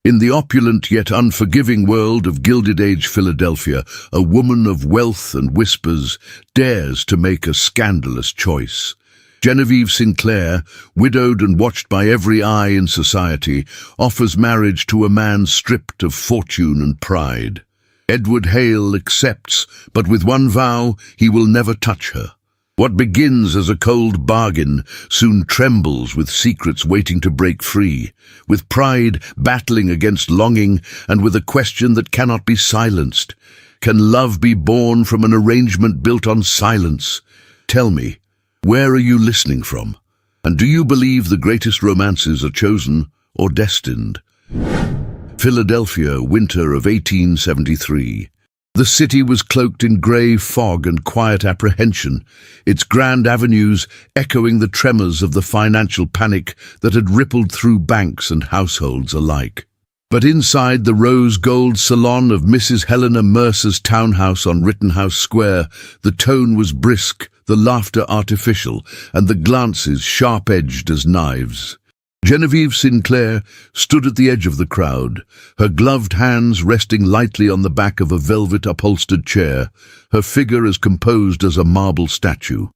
In the opulent yet unforgiving world of Gilded Age Philadelphia, a woman of wealth and whispers dares to make a scandalous choice. Genevieve Sinclair, widowed and watched by every eye in society, offers marriage to a man stripped of fortune and pride. Edward Hale accepts, but with one vow, he will never touch her. What begins as a cold bargain soon trembles with secrets waiting to break free, with pride battling against longing, and with a question that cannot be silenced. Can love be born from an arrangement built on silence? Tell me, where are you listening from? And do you believe the greatest romances are chosen or destined? Philadelphia, winter of 1873. The city was cloaked in grey fog and quiet apprehension, its grand avenues echoing the tremors of the financial panic that had rippled through banks and households alike. But inside the rose-gold salon of Mrs. Helena Mercer's townhouse on Rittenhouse Square, the tone was brisk, the laughter artificial, and the glances sharp-edged as knives. Genevieve Sinclair stood at the edge of the crowd, her gloved hands resting lightly on the back of a velvet-upholstered chair, her figure as composed as a marble statue.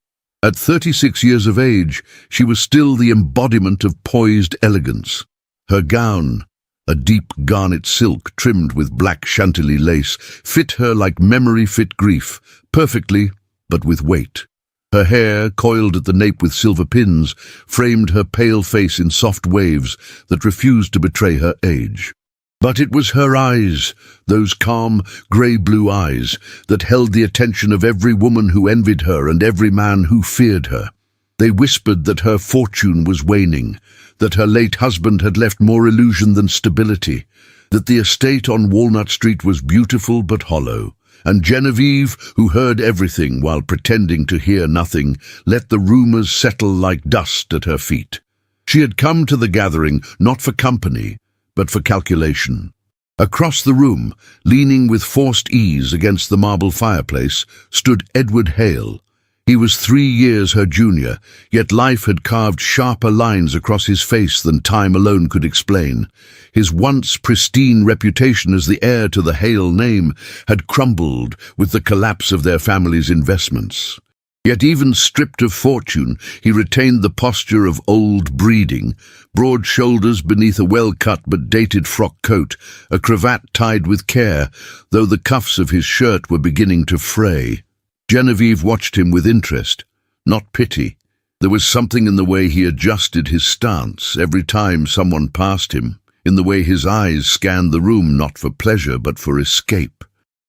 At 36 years of age, she was still the embodiment of poised elegance. Her gown, a deep garnet silk trimmed with black chantilly lace, fit her like memory fit grief, perfectly, but with weight. Her hair, coiled at the nape with silver pins, framed her pale face in soft waves that refused to betray her age. But it was her eyes, those calm, grey-blue eyes, that held the attention of every woman who envied her and every man who feared her. They whispered that her fortune was waning, that her late husband had left more illusion than stability, that the estate on Walnut Street was beautiful but hollow. And Genevieve, who heard everything while pretending to hear nothing, let the rumors settle like dust at her feet. She had come to the gathering not for company, but for calculation. Across the room, leaning with forced ease against the marble fireplace, stood Edward Hale. He was 3 years her junior, yet life had carved sharper lines across his face than time alone could explain. His once pristine reputation as the heir to the Hale name had crumbled with the collapse of their family's investments. Yet even stripped of fortune, he retained the posture of old breeding, broad shoulders beneath a well-cut but dated frock coat, a cravat tied with care, though the cuffs of his shirt were beginning to fray. Genevieve watched him with interest, not pity. There was something in the way he adjusted his stance every time someone passed him, in the way his eyes scanned the room not for pleasure but for escape.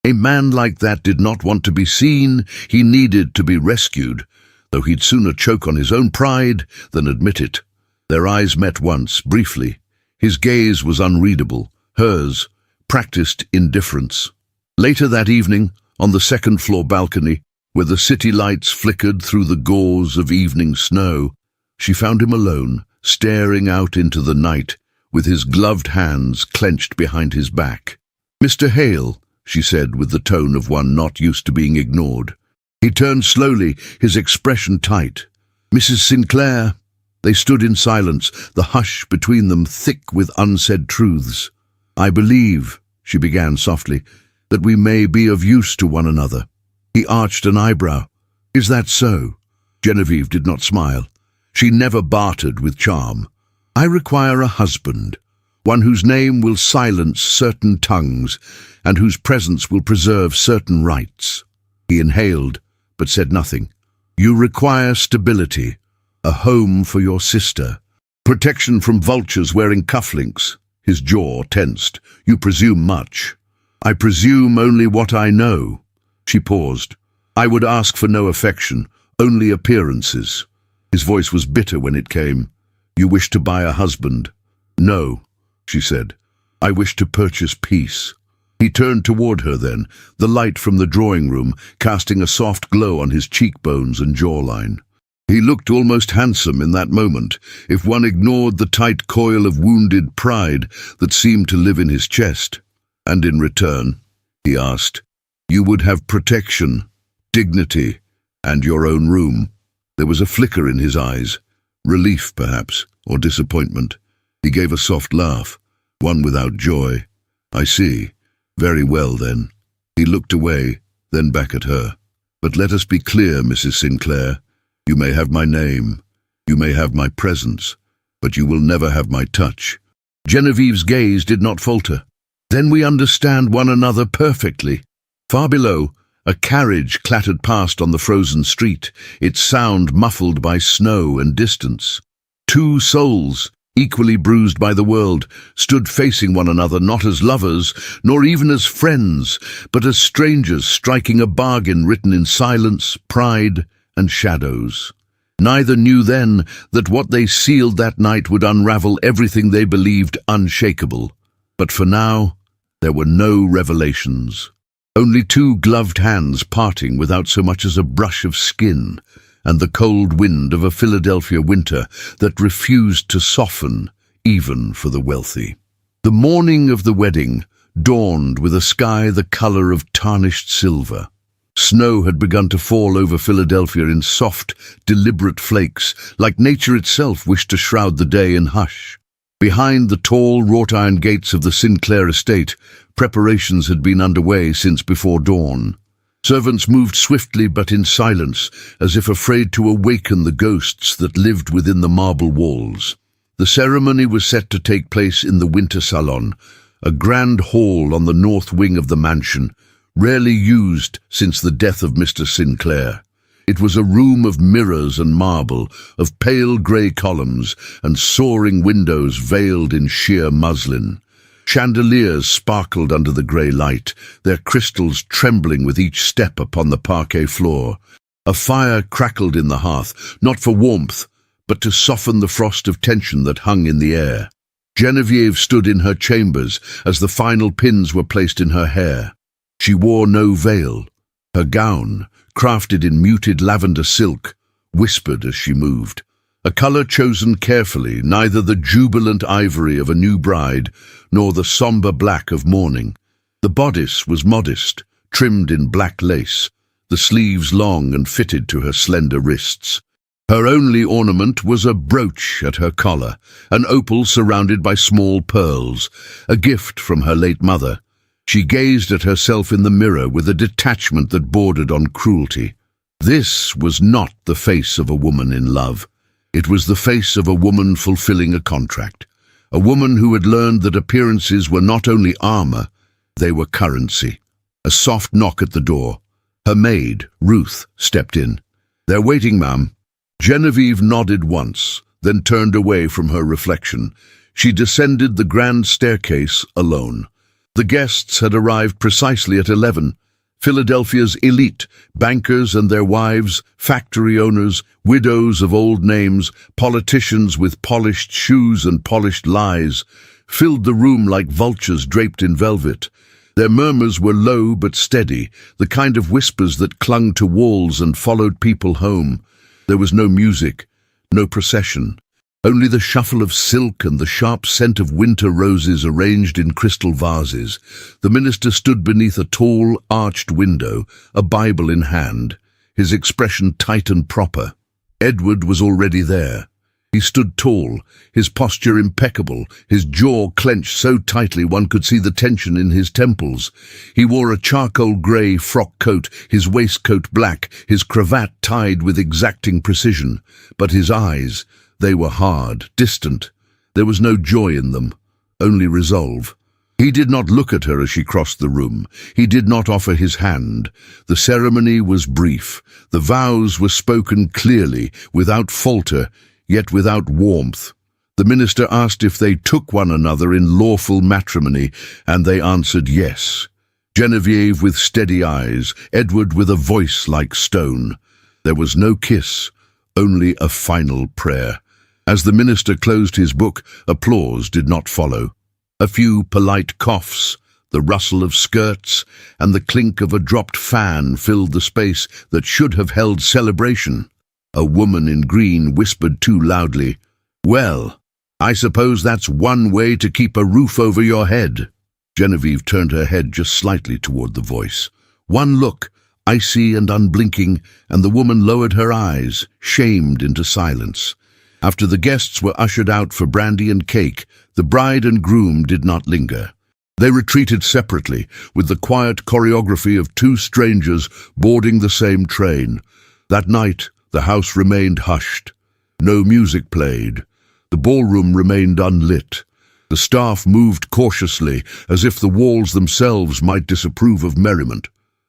A man like that did not want to be seen, he needed to be rescued, though he'd sooner choke on his own pride than admit it. Their eyes met once, briefly. His gaze was unreadable, hers, practiced indifference. Later that evening, on the second-floor balcony, where the city lights flickered through the gauze of evening snow, she found him alone, staring out into the night, with his gloved hands clenched behind his back. "Mr. Hale," she said with the tone of one not used to being ignored. He turned slowly, his expression tight. "Mrs. Sinclair." They stood in silence, the hush between them thick with unsaid truths. "I believe," she began softly, "that we may be of use to one another." He arched an eyebrow. "Is that so?" Genevieve did not smile. She never bartered with charm. "I require a husband, one whose name will silence certain tongues and whose presence will preserve certain rights." He inhaled, but said nothing. "You require stability, a home for your sister, protection from vultures wearing cufflinks." His jaw tensed. "You presume much." "I presume only what I know." She paused. "I would ask for no affection, only appearances." His voice was bitter when it came. "You wish to buy a husband?" "No," she said. "I wish to purchase peace." He turned toward her then, the light from the drawing room casting a soft glow on his cheekbones and jawline. He looked almost handsome in that moment, if one ignored the tight coil of wounded pride that seemed to live in his chest. "And in return," he asked, "you would have protection, dignity, and your own room." There was a flicker in his eyes, relief perhaps, or disappointment. He gave a soft laugh. one without joy. I see. Very well, then. He looked away, then back at her. But let us be clear, Mrs. Sinclair. You may have my name. You may have my presence. But you will never have my touch. Genevieve's gaze did not falter. Then we understand one another perfectly. Far below, a carriage clattered past on the frozen street, its sound muffled by snow and distance. Two souls, equally bruised by the world, stood facing one another not as lovers, nor even as friends, but as strangers striking a bargain written in silence, pride, and shadows. Neither knew then that what they sealed that night would unravel everything they believed unshakable. But for now, there were no revelations. Only two gloved hands parting without so much as a brush of skin, and the cold wind of a Philadelphia winter that refused to soften, even for the wealthy. The morning of the wedding dawned with a sky the color of tarnished silver. Snow had begun to fall over Philadelphia in soft, deliberate flakes, like nature itself wished to shroud the day in hush. Behind the tall wrought-iron gates of the Sinclair estate, preparations had been underway since before dawn. Servants moved swiftly but in silence, as if afraid to awaken the ghosts that lived within the marble walls. The ceremony was set to take place in the Winter Salon, a grand hall on the north wing of the mansion, rarely used since the death of Mr. Sinclair. It was a room of mirrors and marble, of pale grey columns and soaring windows veiled in sheer muslin. Chandeliers sparkled under the grey light, their crystals trembling with each step upon the parquet floor. A fire crackled in the hearth, not for warmth, but to soften the frost of tension that hung in the air. Genevieve stood in her chambers as the final pins were placed in her hair. She wore no veil. Her gown, crafted in muted lavender silk, whispered as she moved. A color chosen carefully, neither the jubilant ivory of a new bride, nor the somber black of mourning. The bodice was modest, trimmed in black lace, the sleeves long and fitted to her slender wrists. Her only ornament was a brooch at her collar, an opal surrounded by small pearls, a gift from her late mother. She gazed at herself in the mirror with a detachment that bordered on cruelty. This was not the face of a woman in love. It was the face of a woman fulfilling a contract, a woman who had learned that appearances were not only armor, they were currency. A soft knock at the door. Her maid, Ruth, stepped in. "They're waiting, ma'am." Genevieve nodded once, then turned away from her reflection. She descended the grand staircase alone. The guests had arrived precisely at 11. Philadelphia's elite, bankers and their wives, factory owners, widows of old names, politicians with polished shoes and polished lies, filled the room like vultures draped in velvet. Their murmurs were low but steady, the kind of whispers that clung to walls and followed people home. There was no music, no procession, only the shuffle of silk and the sharp scent of winter roses arranged in crystal vases. The minister stood beneath a tall, arched window, a Bible in hand, his expression tight and proper. Edward was already there. He stood tall, his posture impeccable, his jaw clenched so tightly one could see the tension in his temples. He wore a charcoal grey frock coat, his waistcoat black, his cravat tied with exacting precision. But his eyes, they were hard, distant. There was no joy in them, only resolve. He did not look at her as she crossed the room. He did not offer his hand. The ceremony was brief. The vows were spoken clearly, without falter, yet without warmth. The minister asked if they took one another in lawful matrimony, and they answered yes. Genevieve with steady eyes, Edward with a voice like stone. There was no kiss, only a final prayer. As the minister closed his book, applause did not follow. A few polite coughs, the rustle of skirts, and the clink of a dropped fan filled the space that should have held celebration. A woman in green whispered too loudly, "Well, I suppose that's one way to keep a roof over your head." Genevieve turned her head just slightly toward the voice. One look, icy and unblinking, and the woman lowered her eyes, shamed into silence. After the guests were ushered out for brandy and cake, the bride and groom did not linger. They retreated separately, with the quiet choreography of two strangers boarding the same train. That night, the house remained hushed. No music played. The ballroom remained unlit. The staff moved cautiously, as if the walls themselves might disapprove of merriment.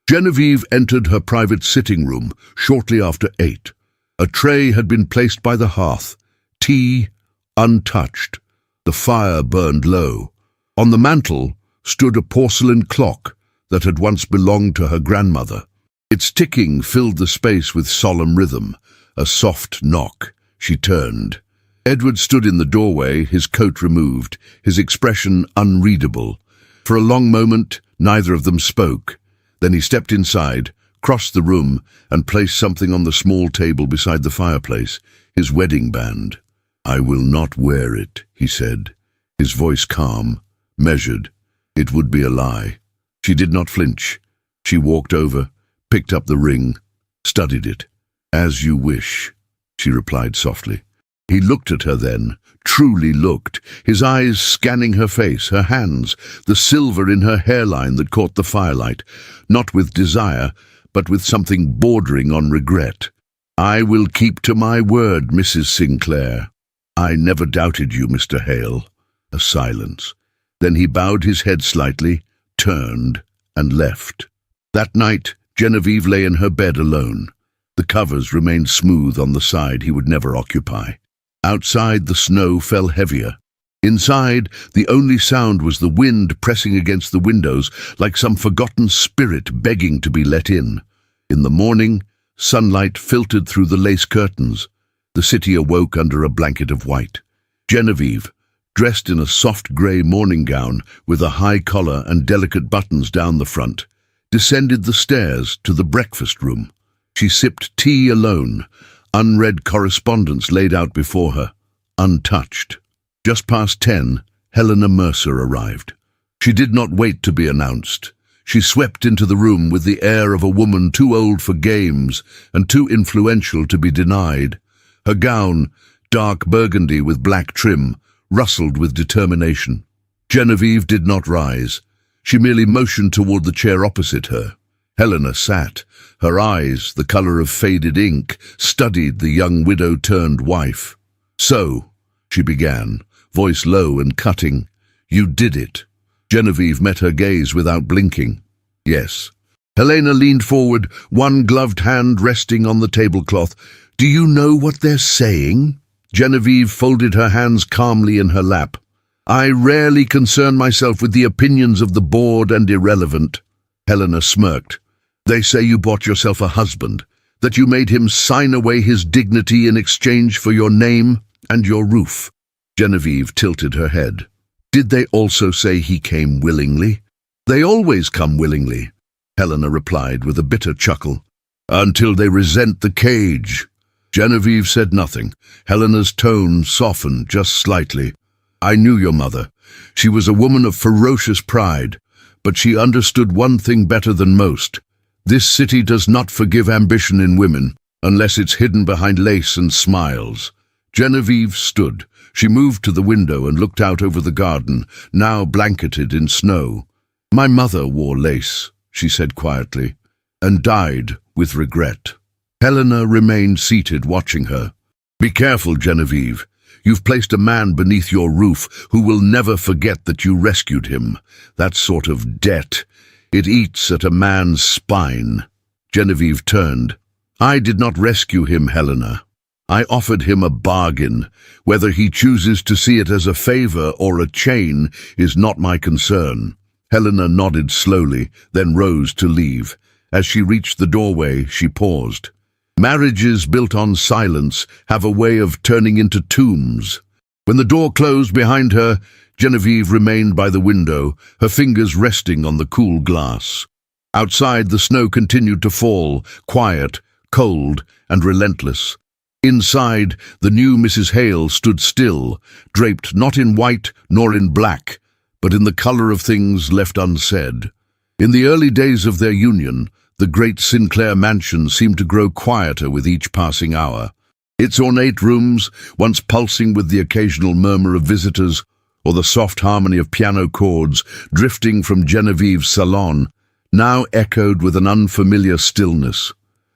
Genevieve entered her private sitting room shortly after 8. A tray had been placed by the hearth, tea untouched. The fire burned low. On the mantel stood a porcelain clock that had once belonged to her grandmother. Its ticking filled the space with solemn rhythm. A soft knock. She turned. Edward stood in the doorway, his coat removed, his expression unreadable. For a long moment, neither of them spoke. Then he stepped inside, crossed the room, and placed something on the small table beside the fireplace, his wedding band. "I will not wear it," he said, his voice calm, measured. It would be a lie. She did not flinch. She walked over, picked up the ring, studied it. "As you wish," she replied softly. He looked at her then, truly looked, his eyes scanning her face, her hands, the silver in her hairline that caught the firelight, not with desire, but with something bordering on regret. "I will keep to my word, Mrs. Sinclair." "I never doubted you, Mr. Hale." A silence. Then he bowed his head slightly, turned, and left. That night, Genevieve lay in her bed alone. The covers remained smooth on the side he would never occupy. Outside, the snow fell heavier. Inside, the only sound was the wind pressing against the windows like some forgotten spirit begging to be let in. In the morning, sunlight filtered through the lace curtains. The city awoke under a blanket of white. Genevieve, dressed in a soft grey morning gown with a high collar and delicate buttons down the front, descended the stairs to the breakfast room. She sipped tea alone, unread correspondence laid out before her, untouched. Just past 10, Helena Mercer arrived. She did not wait to be announced. She swept into the room with the air of a woman too old for games and too influential to be denied. Her gown, dark burgundy with black trim, rustled with determination. Genevieve did not rise. She merely motioned toward the chair opposite her. Helena sat. Her eyes, the color of faded ink, studied the young widow-turned-wife. "So," she began, voice low and cutting, "you did it." Genevieve met her gaze without blinking. "Yes." Helena leaned forward, one gloved hand resting on the tablecloth. "Do you know what they're saying?" Genevieve folded her hands calmly in her lap. "I rarely concern myself with the opinions of the bored and irrelevant." Helena smirked. "They say you bought yourself a husband, that you made him sign away his dignity in exchange for your name and your roof." Genevieve tilted her head. "Did they also say he came willingly?" "They always come willingly," Helena replied with a bitter chuckle. "Until they resent the cage." Genevieve said nothing. Helena's tone softened just slightly. "I knew your mother. She was a woman of ferocious pride, but she understood one thing better than most. This city does not forgive ambition in women, unless it's hidden behind lace and smiles." Genevieve stood. She moved to the window and looked out over the garden, now blanketed in snow. "My mother wore lace," she said quietly, "and died with regret." Helena remained seated, watching her. "Be careful, Genevieve. You've placed a man beneath your roof who will never forget that you rescued him. That sort of debt, it eats at a man's spine." Genevieve turned. "I did not rescue him, Helena. I offered him a bargain. Whether he chooses to see it as a favor or a chain is not my concern." Helena nodded slowly, then rose to leave. As she reached the doorway, she paused. Marriages built on silence have a way of turning into tombs. When the door closed behind her, Genevieve remained by the window, her fingers resting on the cool glass. Outside, the snow continued to fall, quiet, cold, and relentless. Inside, the new Mrs. Hale stood still, draped not in white nor in black, but in the color of things left unsaid. In the early days of their union, the great Sinclair mansion seemed to grow quieter with each passing hour. Its ornate rooms, once pulsing with the occasional murmur of visitors or the soft harmony of piano chords drifting from Genevieve's salon, now echoed with an unfamiliar stillness.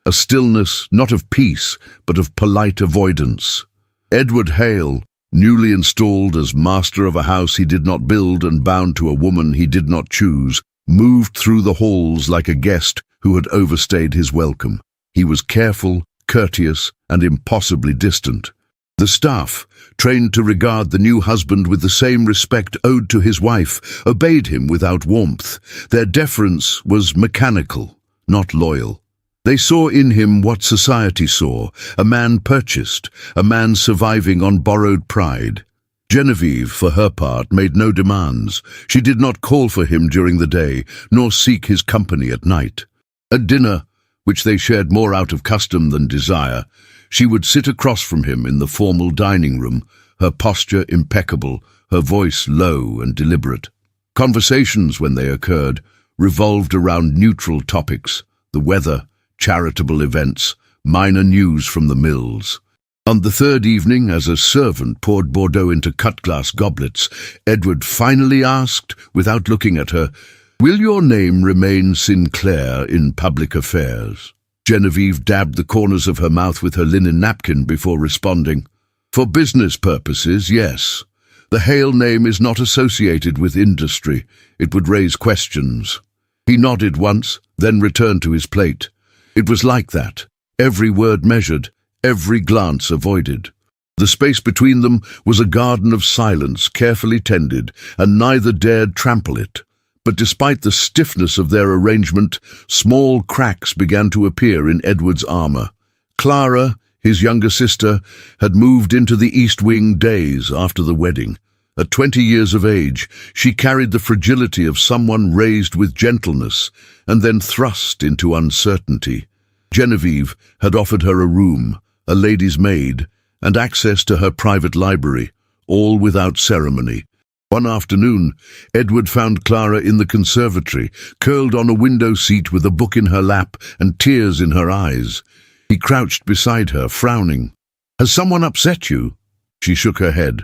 A stillness not of peace, but of polite avoidance. Edward Hale, newly installed as master of a house he did not build and bound to a woman he did not choose, moved through the halls like a guest who had overstayed his welcome. He was careful, courteous, and impossibly distant. The staff, trained to regard the new husband with the same respect owed to his wife, obeyed him without warmth. Their deference was mechanical, not loyal. They saw in him what society saw, a man purchased, a man surviving on borrowed pride. Genevieve, for her part, made no demands. She did not call for him during the day, nor seek his company at night. At dinner, which they shared more out of custom than desire, she would sit across from him in the formal dining room, her posture impeccable, her voice low and deliberate. Conversations, when they occurred, revolved around neutral topics, the weather, charitable events, minor news from the mills. On the third evening, as a servant poured Bordeaux into cut-glass goblets, Edward finally asked, without looking at her, "Will your name remain Sinclair in public affairs?" Genevieve dabbed the corners of her mouth with her linen napkin before responding. "For business purposes, yes. The Hale name is not associated with industry. It would raise questions." He nodded once, then returned to his plate. It was like that, every word measured, every glance avoided. The space between them was a garden of silence, carefully tended, and neither dared trample it. But despite the stiffness of their arrangement, small cracks began to appear in Edward's armor. Clara, his younger sister, had moved into the East Wing days after the wedding. At 20 years of age, she carried the fragility of someone raised with gentleness and then thrust into uncertainty. Genevieve had offered her a room, a lady's maid, and access to her private library, all without ceremony. One afternoon, Edward found Clara in the conservatory, curled on a window seat with a book in her lap and tears in her eyes. He crouched beside her, frowning. "Has someone upset you?" She shook her head.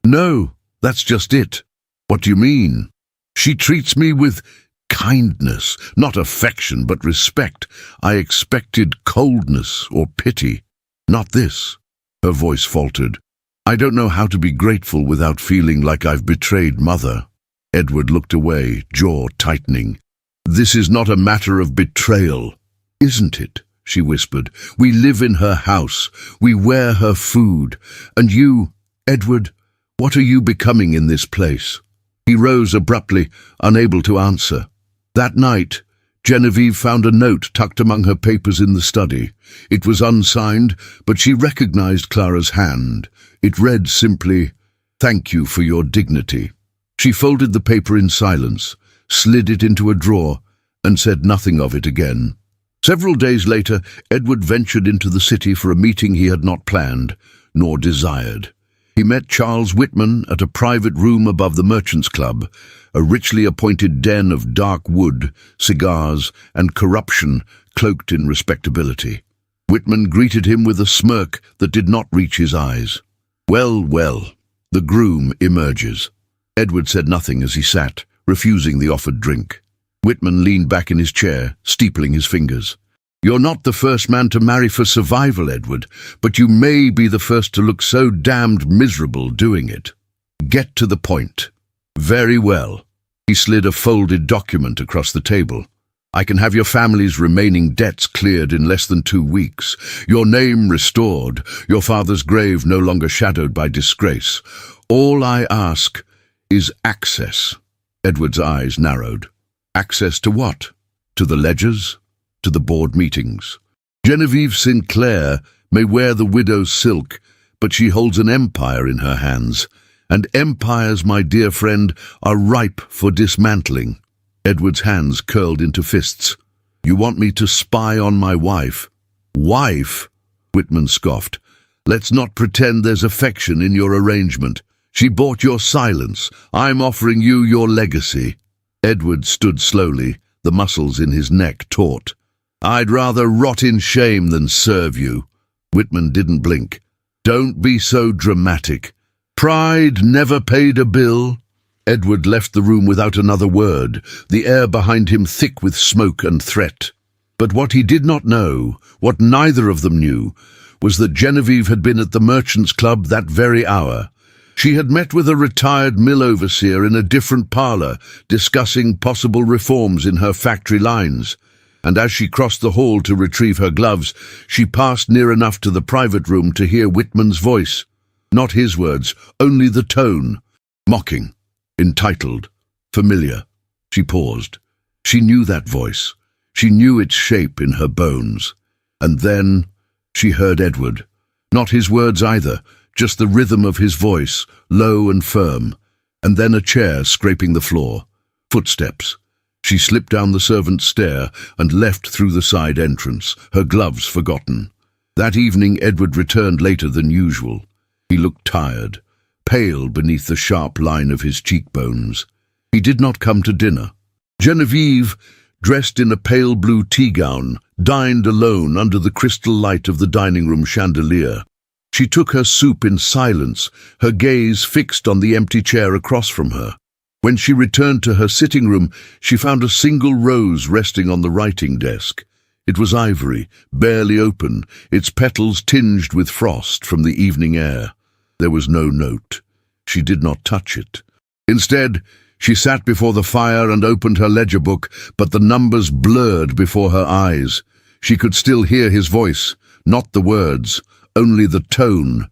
"No, that's just it." "What do you mean?" "She treats me with kindness, not affection, but respect. I expected coldness or pity. Not this." Her voice faltered. "I don't know how to be grateful without feeling like I've betrayed Mother." Edward looked away, jaw tightening. "This is not a matter of betrayal." "Isn't it?" she whispered. "We live in her house. We wear her food. And you, Edward, what are you becoming in this place?" He rose abruptly, unable to answer. That night, Genevieve found a note tucked among her papers in the study. It was unsigned, but she recognized Clara's hand. It read simply, "Thank you for your dignity." She folded the paper in silence, slid it into a drawer, and said nothing of it again. Several days later, Edward ventured into the city for a meeting he had not planned, nor desired. He met Charles Whitman at a private room above the Merchants' Club, a richly appointed den of dark wood, cigars, and corruption cloaked in respectability. Whitman greeted him with a smirk that did not reach his eyes. "Well, well, the groom emerges." Edward said nothing as he sat, refusing the offered drink. Whitman leaned back in his chair, steepling his fingers. "You're not the first man to marry for survival, Edward, but you may be the first to look so damned miserable doing it. Get to the point." "Very well." He slid a folded document across the table. "I can have your family's remaining debts cleared in less than 2 weeks, your name restored, your father's grave no longer shadowed by disgrace. All I ask is access." Edward's eyes narrowed. "Access to what? To the ledgers? To the board meetings? Genevieve Sinclair may wear the widow's silk, but she holds an empire in her hands, and empires, my dear friend, are ripe for dismantling." Edward's hands curled into fists. "You want me to spy on my wife?" "Wife?" Whitman scoffed. "Let's not pretend there's affection in your arrangement. She bought your silence. I'm offering you your legacy." Edward stood slowly, the muscles in his neck taut. "I'd rather rot in shame than serve you." Whitman didn't blink. "Don't be so dramatic. Pride never paid a bill." Edward left the room without another word, the air behind him thick with smoke and threat. But what he did not know, what neither of them knew, was that Genevieve had been at the Merchants' Club that very hour. She had met with a retired mill overseer in a different parlour, discussing possible reforms in her factory lines. And as she crossed the hall to retrieve her gloves, she passed near enough to the private room to hear Whitman's voice. Not his words, only the tone. Mocking, entitled, familiar. She paused. She knew that voice. She knew its shape in her bones. And then she heard Edward. Not his words either, just the rhythm of his voice, low and firm. And then a chair scraping the floor. Footsteps. She slipped down the servant's stair and left through the side entrance, her gloves forgotten. That evening Edward returned later than usual. He looked tired, pale beneath the sharp line of his cheekbones. He did not come to dinner. Genevieve, dressed in a pale blue tea gown, dined alone under the crystal light of the dining-room chandelier. She took her soup in silence, her gaze fixed on the empty chair across from her. When she returned to her sitting room, she found a single rose resting on the writing desk. It was ivory, barely open, its petals tinged with frost from the evening air. There was no note. She did not touch it. Instead, she sat before the fire and opened her ledger book, but the numbers blurred before her eyes. She could still hear his voice, not the words, only the tone,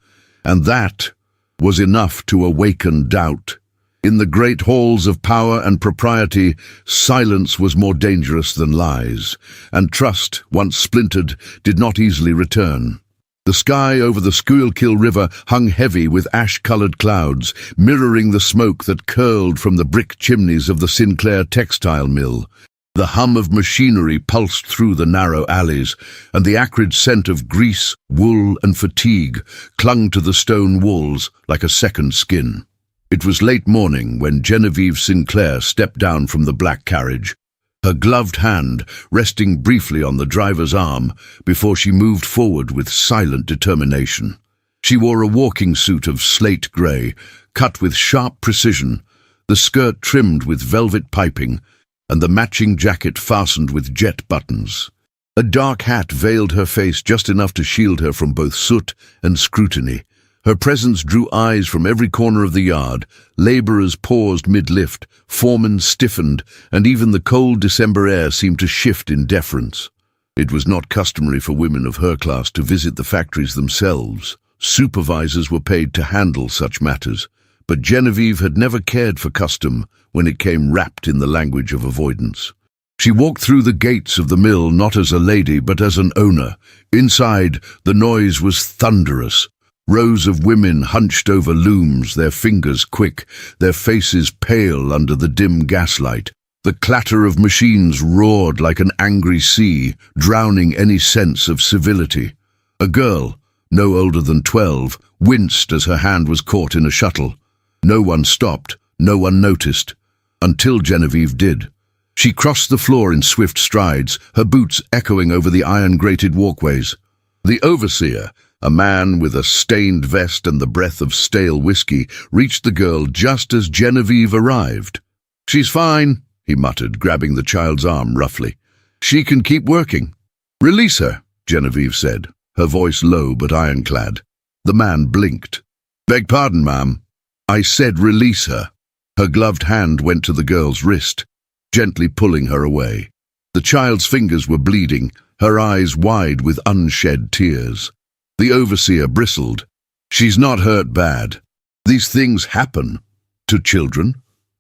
and that was enough to awaken doubt. In the great halls of power and propriety, silence was more dangerous than lies, and trust, once splintered, did not easily return. The sky over the Schuylkill River hung heavy with ash-coloured clouds, mirroring the smoke that curled from the brick chimneys of the Sinclair textile mill. The hum of machinery pulsed through the narrow alleys, and the acrid scent of grease, wool, and fatigue clung to the stone walls like a second skin. It was late morning when Genevieve Sinclair stepped down from the black carriage, her gloved hand resting briefly on the driver's arm before she moved forward with silent determination. She wore a walking suit of slate grey, cut with sharp precision, the skirt trimmed with velvet piping, and the matching jacket fastened with jet buttons. A dark hat veiled her face just enough to shield her from both soot and scrutiny. Her presence drew eyes from every corner of the yard. Labourers paused mid-lift, foremen stiffened, and even the cold December air seemed to shift in deference. It was not customary for women of her class to visit the factories themselves. Supervisors were paid to handle such matters, but Genevieve had never cared for custom when it came wrapped in the language of avoidance. She walked through the gates of the mill not as a lady but as an owner. Inside, the noise was thunderous. Rows of women hunched over looms, their fingers quick, their faces pale under the dim gaslight. The clatter of machines roared like an angry sea, drowning any sense of civility. A girl, no older than 12, winced as her hand was caught in a shuttle. No one stopped, no one noticed, until Genevieve did. She crossed the floor in swift strides, her boots echoing over the iron-grated walkways. The overseer, a man with a stained vest and the breath of stale whiskey, reached the girl just as Genevieve arrived. "She's fine," he muttered, grabbing the child's arm roughly. "She can keep working." "Release her," Genevieve said, her voice low but ironclad. The man blinked. "Beg pardon, ma'am." "I said release her." Her gloved hand went to the girl's wrist, gently pulling her away. The child's fingers were bleeding, her eyes wide with unshed tears. The overseer bristled. "She's not hurt bad. These things happen to children."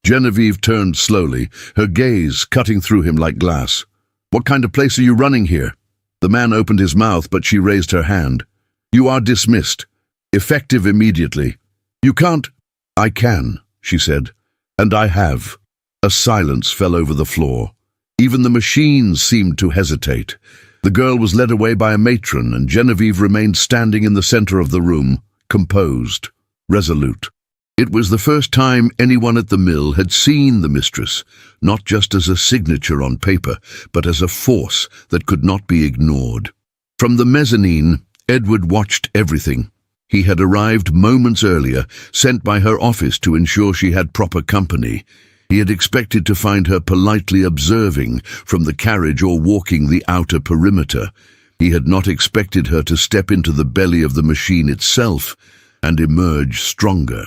Genevieve turned slowly, her gaze cutting through him like glass. "What kind of place are you running here?" The man opened his mouth, but she raised her hand. "You are dismissed. Effective immediately." "You can't." "I can," she said, "and I have." A silence fell over the floor. Even the machines seemed to hesitate. The girl was led away by a matron, and Genevieve remained standing in the center of the room, composed, resolute. It was the first time anyone at the mill had seen the mistress, not just as a signature on paper, but as a force that could not be ignored. From the mezzanine, Edward watched everything. He had arrived moments earlier, sent by her office to ensure she had proper company. He had expected to find her politely observing from the carriage or walking the outer perimeter. He had not expected her to step into the belly of the machine itself and emerge stronger.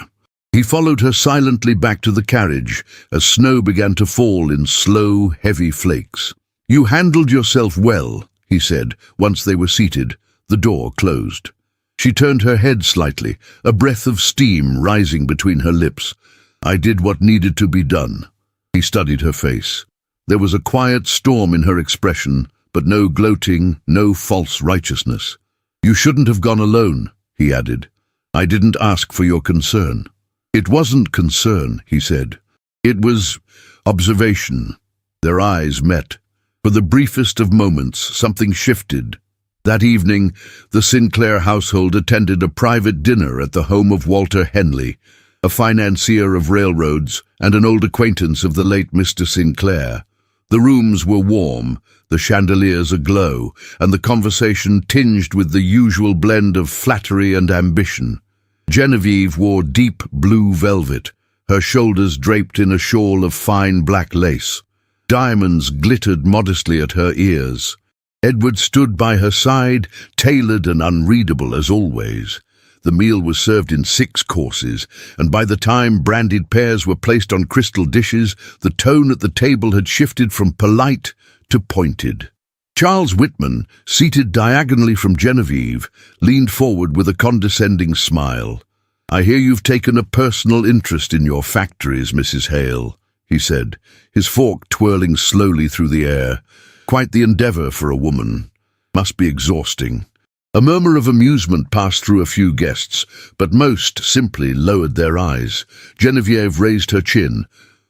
He followed her silently back to the carriage as snow began to fall in slow, heavy flakes. "You handled yourself well," he said, once they were seated. The door closed. She turned her head slightly, a breath of steam rising between her lips. "I did what needed to be done." He studied her face. There was a quiet storm in her expression, but no gloating, no false righteousness. "You shouldn't have gone alone," he added. "I didn't ask for your concern." "It wasn't concern," he said. "It was observation." Their eyes met. For the briefest of moments, something shifted. That evening, the Sinclair household attended a private dinner at the home of Walter Henley, a financier of railroads and an old acquaintance of the late Mr. Sinclair. The rooms were warm, the chandeliers aglow, and the conversation tinged with the usual blend of flattery and ambition. Genevieve wore deep blue velvet, her shoulders draped in a shawl of fine black lace. Diamonds glittered modestly at her ears. Edward stood by her side, tailored and unreadable as always. The meal was served in 6 courses, and by the time brandied pears were placed on crystal dishes, the tone at the table had shifted from polite to pointed. Charles Whitman, seated diagonally from Genevieve, leaned forward with a condescending smile. "I hear you've taken a personal interest in your factories, Mrs. Hale," he said, his fork twirling slowly through the air. "Quite the endeavour for a woman. Must be exhausting." A murmur of amusement passed through a few guests, but most simply lowered their eyes. Genevieve raised her chin.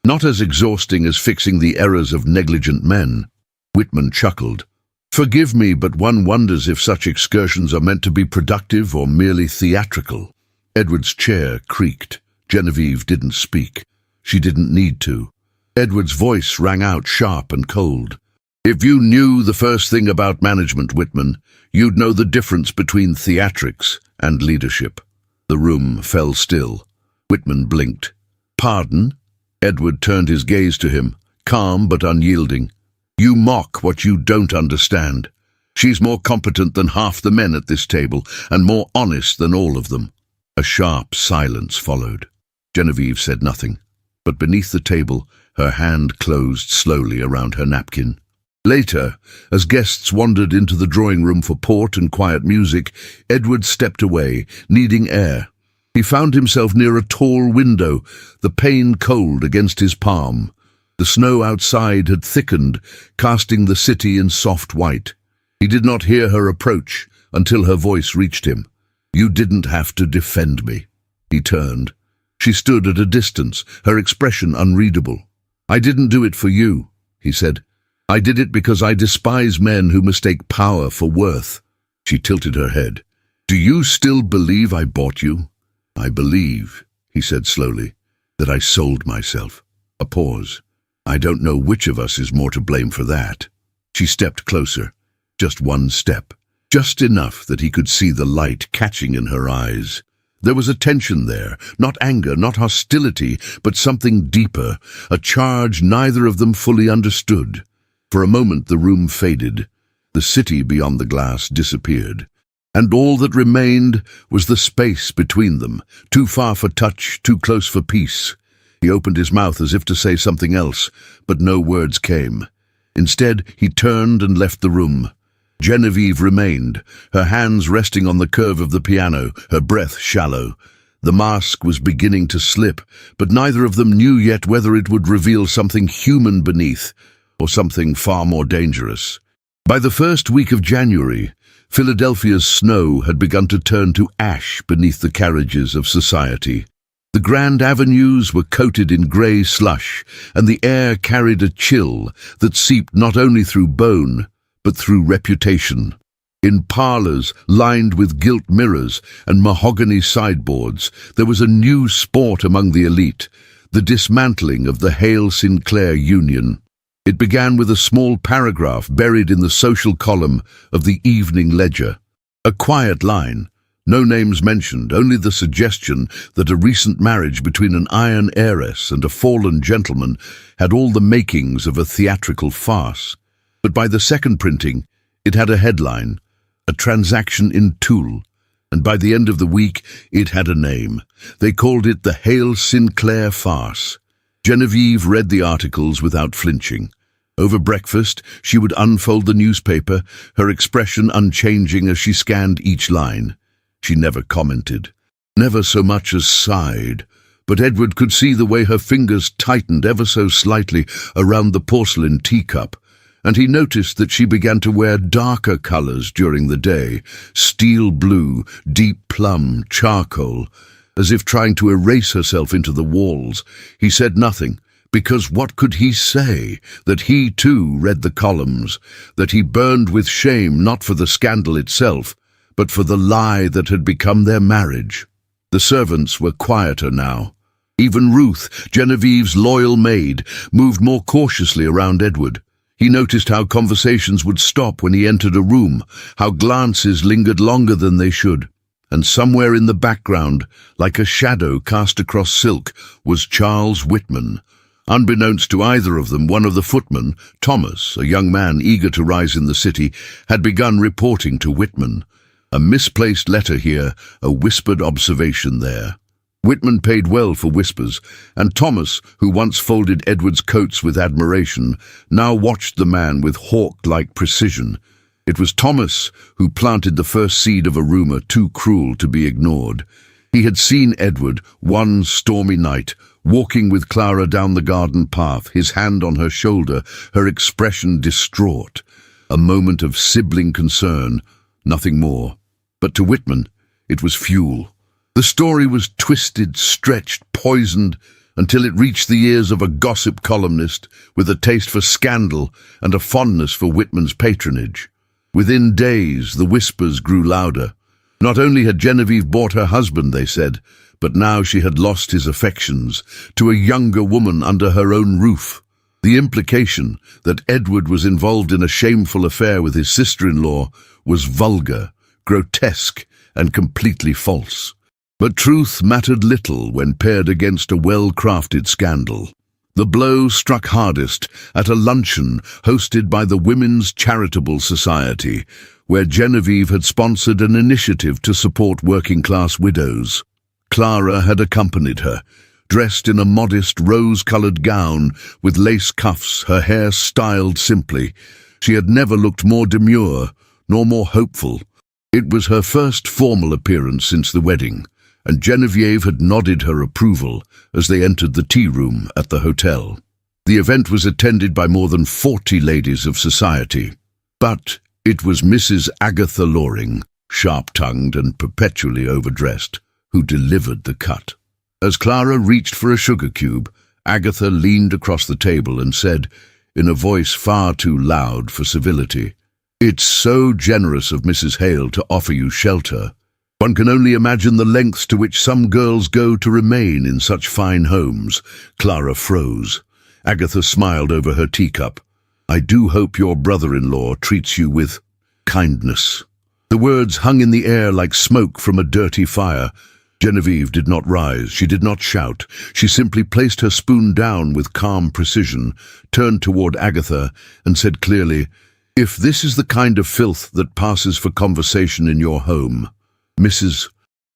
"Not as exhausting as fixing the errors of negligent men." Whitman chuckled. "Forgive me, but one wonders if such excursions are meant to be productive or merely theatrical." Edward's chair creaked. Genevieve didn't speak. She didn't need to. Edward's voice rang out sharp and cold. "If you knew the first thing about management, Whitman, you'd know the difference between theatrics and leadership." The room fell still. Whitman blinked. "Pardon?" Edward turned his gaze to him, calm but unyielding. "You mock what you don't understand. She's more competent than half the men at this table, and more honest than all of them." A sharp silence followed. Genevieve said nothing, but beneath the table, her hand closed slowly around her napkin. Later, as guests wandered into the drawing room for port and quiet music, Edward stepped away, needing air. He found himself near a tall window, the pane cold against his palm. The snow outside had thickened, casting the city in soft white. He did not hear her approach until her voice reached him. "You didn't have to defend me." He turned. She stood at a distance, her expression unreadable. "I didn't do it for you," he said. "I did it because I despise men who mistake power for worth." She tilted her head. "Do you still believe I bought you?" "I believe," he said slowly, "that I sold myself." A pause. "I don't know which of us is more to blame for that." She stepped closer. Just one step. Just enough that he could see the light catching in her eyes. There was a tension there, not anger, not hostility, but something deeper, a charge neither of them fully understood. For a moment the room faded. The city beyond the glass disappeared. And all that remained was the space between them, too far for touch, too close for peace. He opened his mouth as if to say something else, but no words came. Instead, he turned and left the room. Genevieve remained, her hands resting on the curve of the piano, her breath shallow. The mask was beginning to slip, but neither of them knew yet whether it would reveal something human beneath, or something far more dangerous. By the first week of January, Philadelphia's snow had begun to turn to ash beneath the carriages of society. The grand avenues were coated in grey slush, and the air carried a chill that seeped not only through bone, but through reputation. In parlours lined with gilt mirrors and mahogany sideboards, there was a new sport among the elite, the dismantling of the Hale-Sinclair Union. It began with a small paragraph buried in the social column of the Evening Ledger. A quiet line, no names mentioned, only the suggestion that a recent marriage between an iron heiress and a fallen gentleman had all the makings of a theatrical farce. But by the second printing, it had a headline, "A Transaction in Toul," and by the end of the week, it had a name. They called it the Hale Sinclair Farce. Genevieve read the articles without flinching. Over breakfast, she would unfold the newspaper, her expression unchanging as she scanned each line. She never commented, never so much as sighed, but Edward could see the way her fingers tightened ever so slightly around the porcelain teacup, and he noticed that she began to wear darker colors during the day, steel blue, deep plum, charcoal, as if trying to erase herself into the walls. He said nothing, because what could he say? That he too read the columns, that he burned with shame not for the scandal itself, but for the lie that had become their marriage. The servants were quieter now. Even Ruth, Genevieve's loyal maid, moved more cautiously around Edward. He noticed how conversations would stop when he entered a room, how glances lingered longer than they should. And somewhere in the background, like a shadow cast across silk, was Charles Whitman. Unbeknownst to either of them, one of the footmen, Thomas, a young man eager to rise in the city, had begun reporting to Whitman. A misplaced letter here, a whispered observation there. Whitman paid well for whispers, and Thomas, who once folded Edward's coats with admiration, now watched the man with hawk-like precision. It was Thomas who planted the first seed of a rumor too cruel to be ignored. He had seen Edward, one stormy night, walking with Clara down the garden path, his hand on her shoulder, her expression distraught. A moment of sibling concern, nothing more. But to Whitman, it was fuel. The story was twisted, stretched, poisoned, until it reached the ears of a gossip columnist with a taste for scandal and a fondness for Whitman's patronage. Within days, the whispers grew louder. Not only had Genevieve bought her husband, they said, but now she had lost his affections to a younger woman under her own roof. The implication that Edward was involved in a shameful affair with his sister-in-law was vulgar, grotesque, and completely false. But truth mattered little when paired against a well-crafted scandal. The blow struck hardest at a luncheon hosted by the Women's Charitable Society, where Genevieve had sponsored an initiative to support working-class widows. Clara had accompanied her, dressed in a modest rose-colored gown with lace cuffs, her hair styled simply. She had never looked more demure, nor more hopeful. It was her first formal appearance since the wedding, and Genevieve had nodded her approval as they entered the tea room at the hotel. The event was attended by more than 40 ladies of society, but it was Mrs. Agatha Loring, sharp-tongued and perpetually overdressed, who delivered the cut. As Clara reached for a sugar cube, Agatha leaned across the table and said, in a voice far too loud for civility, "It's so generous of Mrs. Hale to offer you shelter. One can only imagine the lengths to which some girls go to remain in such fine homes." Clara froze. Agatha smiled over her teacup. "I do hope your brother-in-law treats you with kindness." The words hung in the air like smoke from a dirty fire. Genevieve did not rise. She did not shout. She simply placed her spoon down with calm precision, turned toward Agatha, and said clearly, "If this is the kind of filth that passes for conversation in your home, Mrs.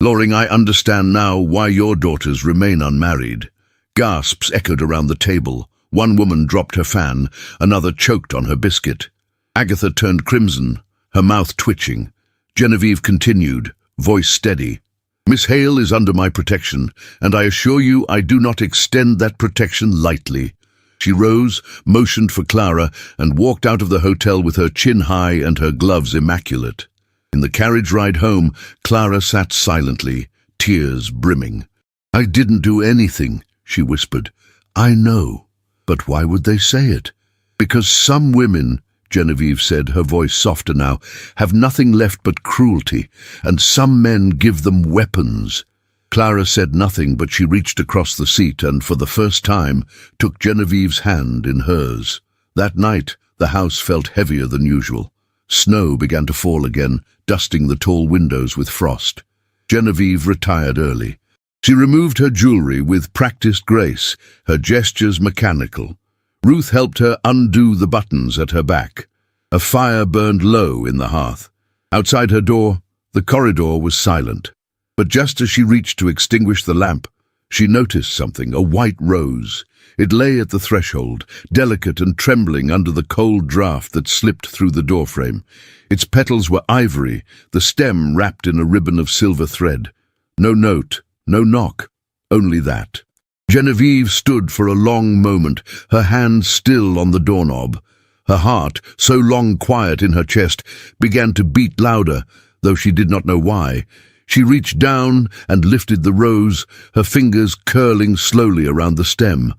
Loring, I understand now why your daughters remain unmarried." Gasps echoed around the table. One woman dropped her fan, another choked on her biscuit. Agatha turned crimson, her mouth twitching. Genevieve continued, voice steady. "Miss Hale is under my protection, and I assure you I do not extend that protection lightly." She rose, motioned for Clara, and walked out of the hotel with her chin high and her gloves immaculate. In the carriage ride home, Clara sat silently, tears brimming. "I didn't do anything," she whispered. "I know. But why would they say it?" "Because some women," Genevieve said, her voice softer now, "have nothing left but cruelty, and some men give them weapons." Clara said nothing, but she reached across the seat and, for the first time, took Genevieve's hand in hers. That night, the house felt heavier than usual. Snow began to fall again, dusting the tall windows with frost. Genevieve retired early. She removed her jewelry with practiced grace, her gestures mechanical. Ruth helped her undo the buttons at her back. A fire burned low in the hearth. Outside her door, the corridor was silent. But just as she reached to extinguish the lamp, she noticed something, a white rose. It lay at the threshold, delicate and trembling under the cold draught that slipped through the doorframe. Its petals were ivory, the stem wrapped in a ribbon of silver thread. No note, no knock, only that. Genevieve stood for a long moment, her hand still on the doorknob. Her heart, so long quiet in her chest, began to beat louder, though she did not know why. She reached down and lifted the rose, her fingers curling slowly around the stem.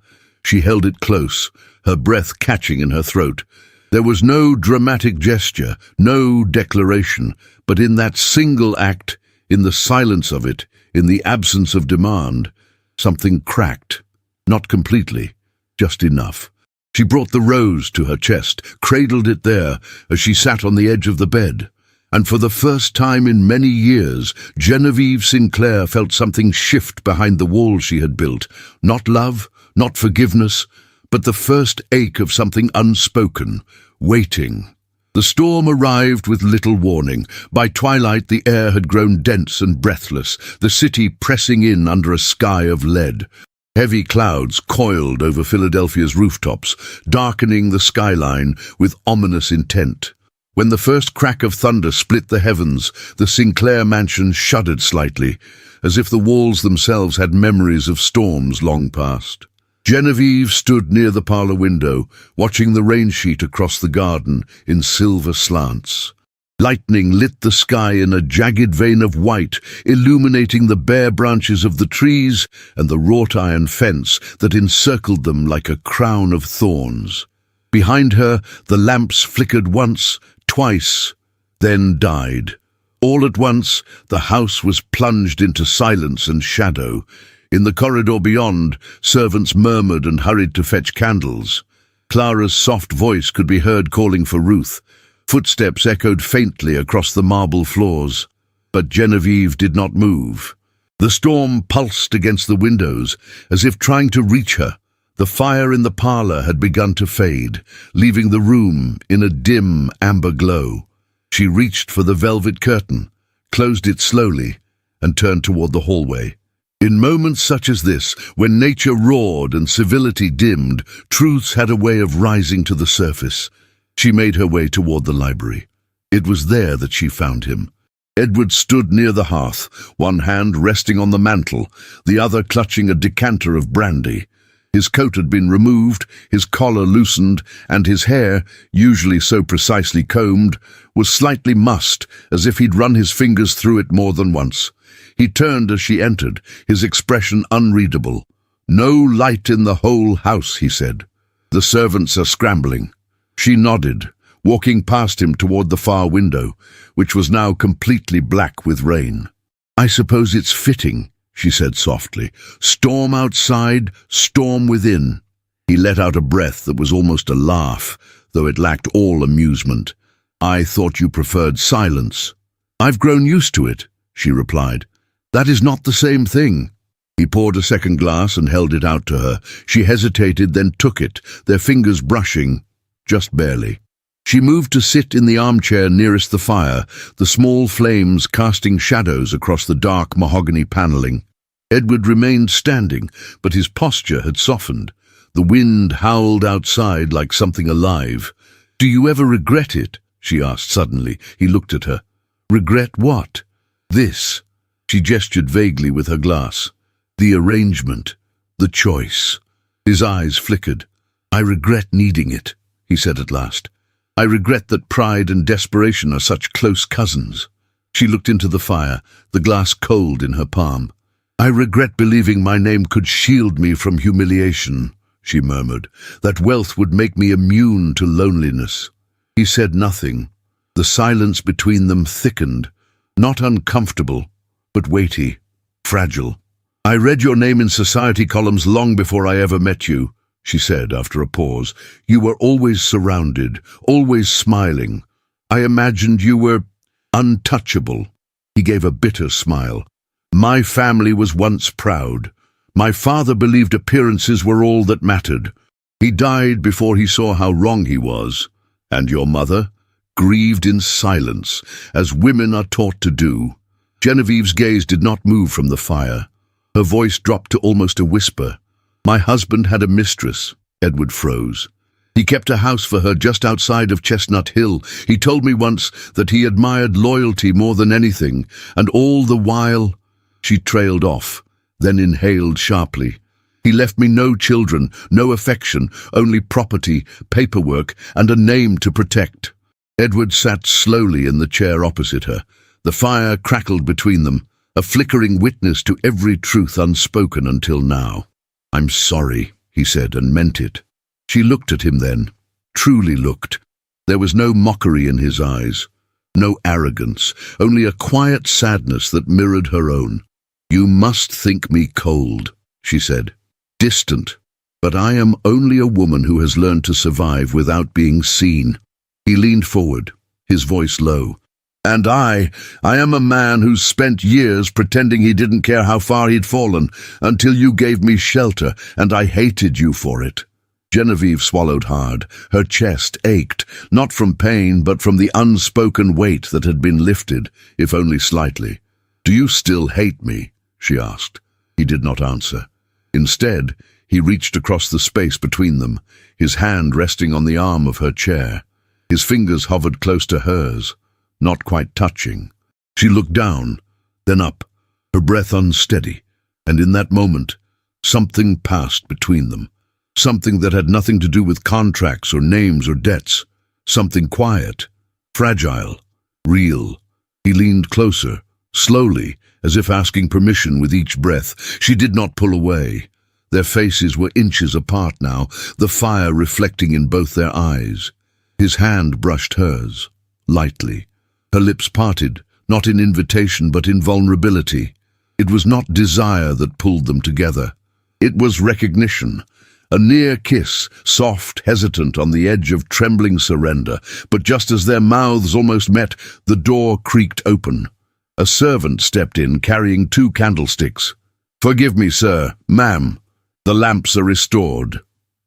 She held it close, her breath catching in her throat. There was no dramatic gesture, no declaration, but in that single act, in the silence of it, in the absence of demand, something cracked. Not completely, just enough. She brought the rose to her chest, cradled it there as she sat on the edge of the bed. And for the first time in many years, Genevieve Sinclair felt something shift behind the wall she had built. Not love, not forgiveness, but the first ache of something unspoken, waiting. The storm arrived with little warning. By twilight, the air had grown dense and breathless, the city pressing in under a sky of lead. Heavy clouds coiled over Philadelphia's rooftops, darkening the skyline with ominous intent. When the first crack of thunder split the heavens, the Sinclair mansion shuddered slightly, as if the walls themselves had memories of storms long past. Genevieve stood near the parlor window, watching the rain sheet across the garden in silver slants. Lightning lit the sky in a jagged vein of white, illuminating the bare branches of the trees and the wrought-iron fence that encircled them like a crown of thorns. Behind her, the lamps flickered once, twice, then died. All at once, the house was plunged into silence and shadow. In the corridor beyond, servants murmured and hurried to fetch candles. Clara's soft voice could be heard calling for Ruth. Footsteps echoed faintly across the marble floors. But Genevieve did not move. The storm pulsed against the windows, as if trying to reach her. The fire in the parlor had begun to fade, leaving the room in a dim amber glow. She reached for the velvet curtain, closed it slowly, and turned toward the hallway. In moments such as this, when nature roared and civility dimmed, truths had a way of rising to the surface. She made her way toward the library. It was there that she found him. Edward stood near the hearth, one hand resting on the mantel, the other clutching a decanter of brandy. His coat had been removed, his collar loosened, and his hair, usually so precisely combed, was slightly mussed, as if he'd run his fingers through it more than once. He turned as she entered, his expression unreadable. "No light in the whole house," he said. "The servants are scrambling." She nodded, walking past him toward the far window, which was now completely black with rain. "I suppose it's fitting," she said softly. "Storm outside, storm within." He let out a breath that was almost a laugh, though it lacked all amusement. "I thought you preferred silence." "I've grown used to it," she replied. "That is not the same thing." He poured a second glass and held it out to her. She hesitated, then took it, their fingers brushing, just barely. She moved to sit in the armchair nearest the fire, the small flames casting shadows across the dark mahogany paneling. Edward remained standing, but his posture had softened. The wind howled outside like something alive. "Do you ever regret it?" she asked suddenly. He looked at her. "Regret what?" "This." She gestured vaguely with her glass. "The arrangement. The choice." His eyes flickered. "I regret needing it," he said at last. "I regret that pride and desperation are such close cousins." She looked into the fire, the glass cold in her palm. "I regret believing my name could shield me from humiliation," she murmured, "that wealth would make me immune to loneliness." He said nothing. The silence between them thickened, not uncomfortable, but weighty, fragile. "I read your name in society columns long before I ever met you," she said after a pause. "You were always surrounded, always smiling. I imagined you were... untouchable. He gave a bitter smile. My family was once proud. My father believed appearances were all that mattered. He died before he saw how wrong he was. And your mother grieved in silence, as women are taught to do. Genevieve's gaze did not move from the fire. Her voice dropped to almost a whisper. My husband had a mistress. Edward froze. He kept a house for her just outside of Chestnut Hill. He told me once that he admired loyalty more than anything, and all the while... She trailed off, then inhaled sharply. He left me no children, no affection, only property, paperwork, and a name to protect. Edward sat slowly in the chair opposite her. The fire crackled between them, a flickering witness to every truth unspoken until now. I'm sorry, he said, and meant it. She looked at him then, truly looked. There was no mockery in his eyes, no arrogance, only a quiet sadness that mirrored her own. You must think me cold, she said, distant, but I am only a woman who has learned to survive without being seen. He leaned forward, his voice low. And I am a man who's spent years pretending he didn't care how far he'd fallen, until you gave me shelter, and I hated you for it. Genevieve swallowed hard. Her chest ached, not from pain, but from the unspoken weight that had been lifted, if only slightly. Do you still hate me? She asked. He did not answer. Instead, he reached across the space between them, his hand resting on the arm of her chair. His fingers hovered close to hers, not quite touching. She looked down, then up, her breath unsteady, and in that moment, something passed between them. Something that had nothing to do with contracts or names or debts. Something quiet, fragile, real. He leaned closer, slowly, as if asking permission with each breath. She did not pull away. Their faces were inches apart now, the fire reflecting in both their eyes. His hand brushed hers, lightly. Her lips parted, not in invitation but in vulnerability. It was not desire that pulled them together. It was recognition. A near kiss, soft, hesitant, on the edge of trembling surrender, but just as their mouths almost met, the door creaked open. A servant stepped in, carrying 2 candlesticks. Forgive me, sir, ma'am. The lamps are restored.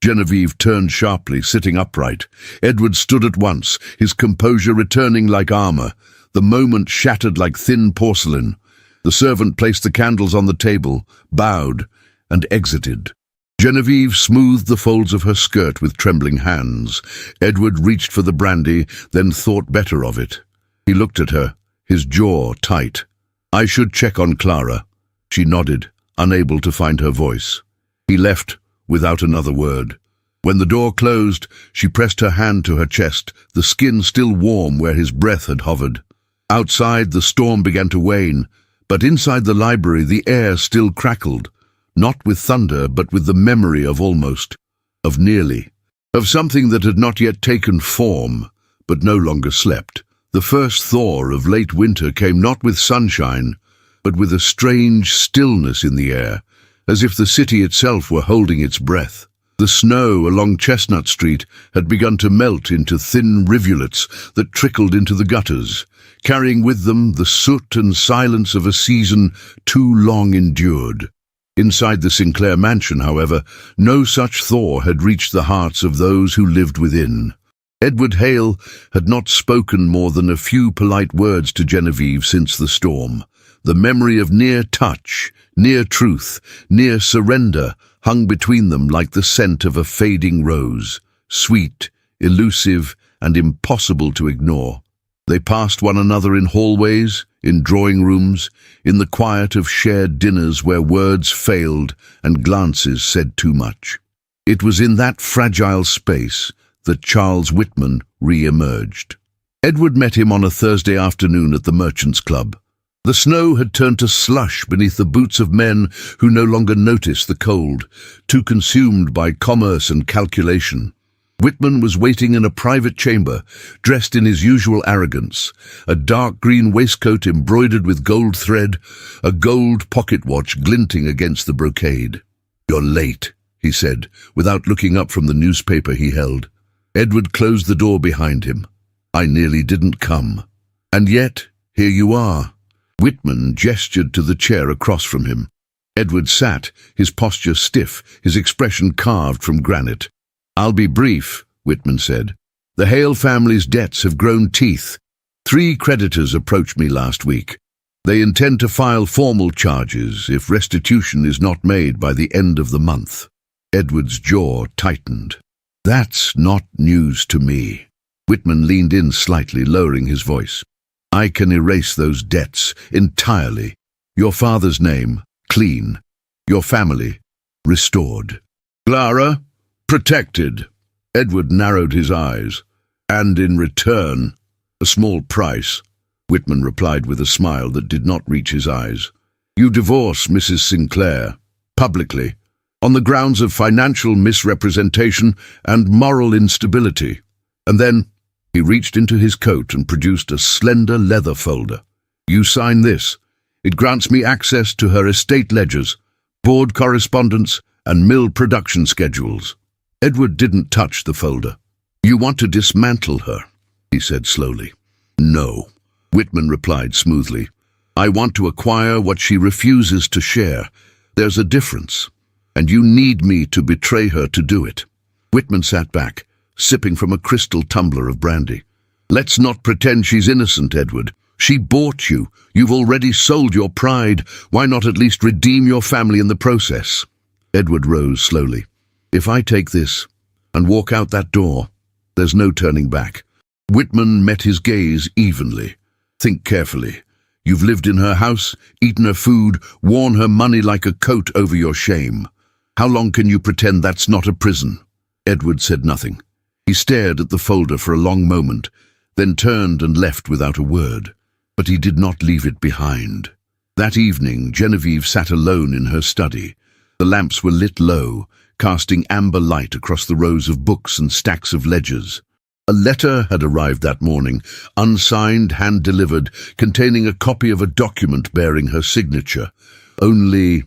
Genevieve turned sharply, sitting upright. Edward stood at once, his composure returning like armor. The moment shattered like thin porcelain. The servant placed the candles on the table, bowed, and exited. Genevieve smoothed the folds of her skirt with trembling hands. Edward reached for the brandy, then thought better of it. He looked at her, his jaw tight. I should check on Clara. She nodded, unable to find her voice. He left, without another word. When the door closed, she pressed her hand to her chest, the skin still warm where his breath had hovered. Outside, the storm began to wane, but inside the library the air still crackled. Not with thunder, but with the memory of almost, of nearly, of something that had not yet taken form, but no longer slept. The first thaw of late winter came not with sunshine, but with a strange stillness in the air, as if the city itself were holding its breath. The snow along Chestnut Street had begun to melt into thin rivulets that trickled into the gutters, carrying with them the soot and silence of a season too long endured. Inside the Sinclair mansion, however, no such thaw had reached the hearts of those who lived within. Edward Hale had not spoken more than a few polite words to Genevieve since the storm. The memory of near touch, near truth, near surrender hung between them like the scent of a fading rose, sweet, elusive, and impossible to ignore. They passed one another in hallways, in drawing rooms, in the quiet of shared dinners where words failed and glances said too much. It was in that fragile space that Charles Whitman re-emerged. Edward met him on a Thursday afternoon at the Merchants' Club. The snow had turned to slush beneath the boots of men who no longer noticed the cold, too consumed by commerce and calculation. Whitman was waiting in a private chamber, dressed in his usual arrogance, a dark green waistcoat embroidered with gold thread, a gold pocket watch glinting against the brocade. "You're late," he said, without looking up from the newspaper he held. Edward closed the door behind him. "I nearly didn't come." And yet Here you are." Whitman gestured to the chair across from him. Edward sat, his posture stiff, his expression carved from granite. "I'll be brief," Whitman said. "The Hale family's debts have grown teeth. 3 creditors approached me last week. They intend to file formal charges if restitution is not made by the end of the month." Edward's jaw tightened. "That's not news to me." Whitman leaned in slightly, lowering his voice. "I can erase those debts entirely. Your father's name, clean. Your family, restored. Clara, protected." Edward narrowed his eyes. "And in return, a small price," Whitman replied with a smile that did not reach his eyes. "You divorce Mrs. Sinclair, publicly, on the grounds of financial misrepresentation and moral instability." And then he reached into his coat and produced a slender leather folder. "You sign this. It grants me access to her estate ledgers, board correspondence, and mill production schedules." Edward didn't touch the folder. "You want to dismantle her," he said slowly. "No," Whitman replied smoothly. "I want to acquire what she refuses to share. There's a difference, and you need me to betray her to do it." Whitman sat back, sipping from a crystal tumbler of brandy. "Let's not pretend she's innocent, Edward. She bought you. You've already sold your pride. Why not at least redeem your family in the process?" Edward rose slowly. "If I take this and walk out that door, there's no turning back." Whitman met his gaze evenly. "Think carefully. You've lived in her house, eaten her food, worn her money like a coat over your shame. How long can you pretend that's not a prison?" Edward said nothing. He stared at the folder for a long moment, then turned and left without a word. But he did not leave it behind. That evening, Genevieve sat alone in her study. The lamps were lit low, casting amber light across the rows of books and stacks of ledgers. A letter had arrived that morning, unsigned, hand-delivered, containing a copy of a document bearing her signature. Only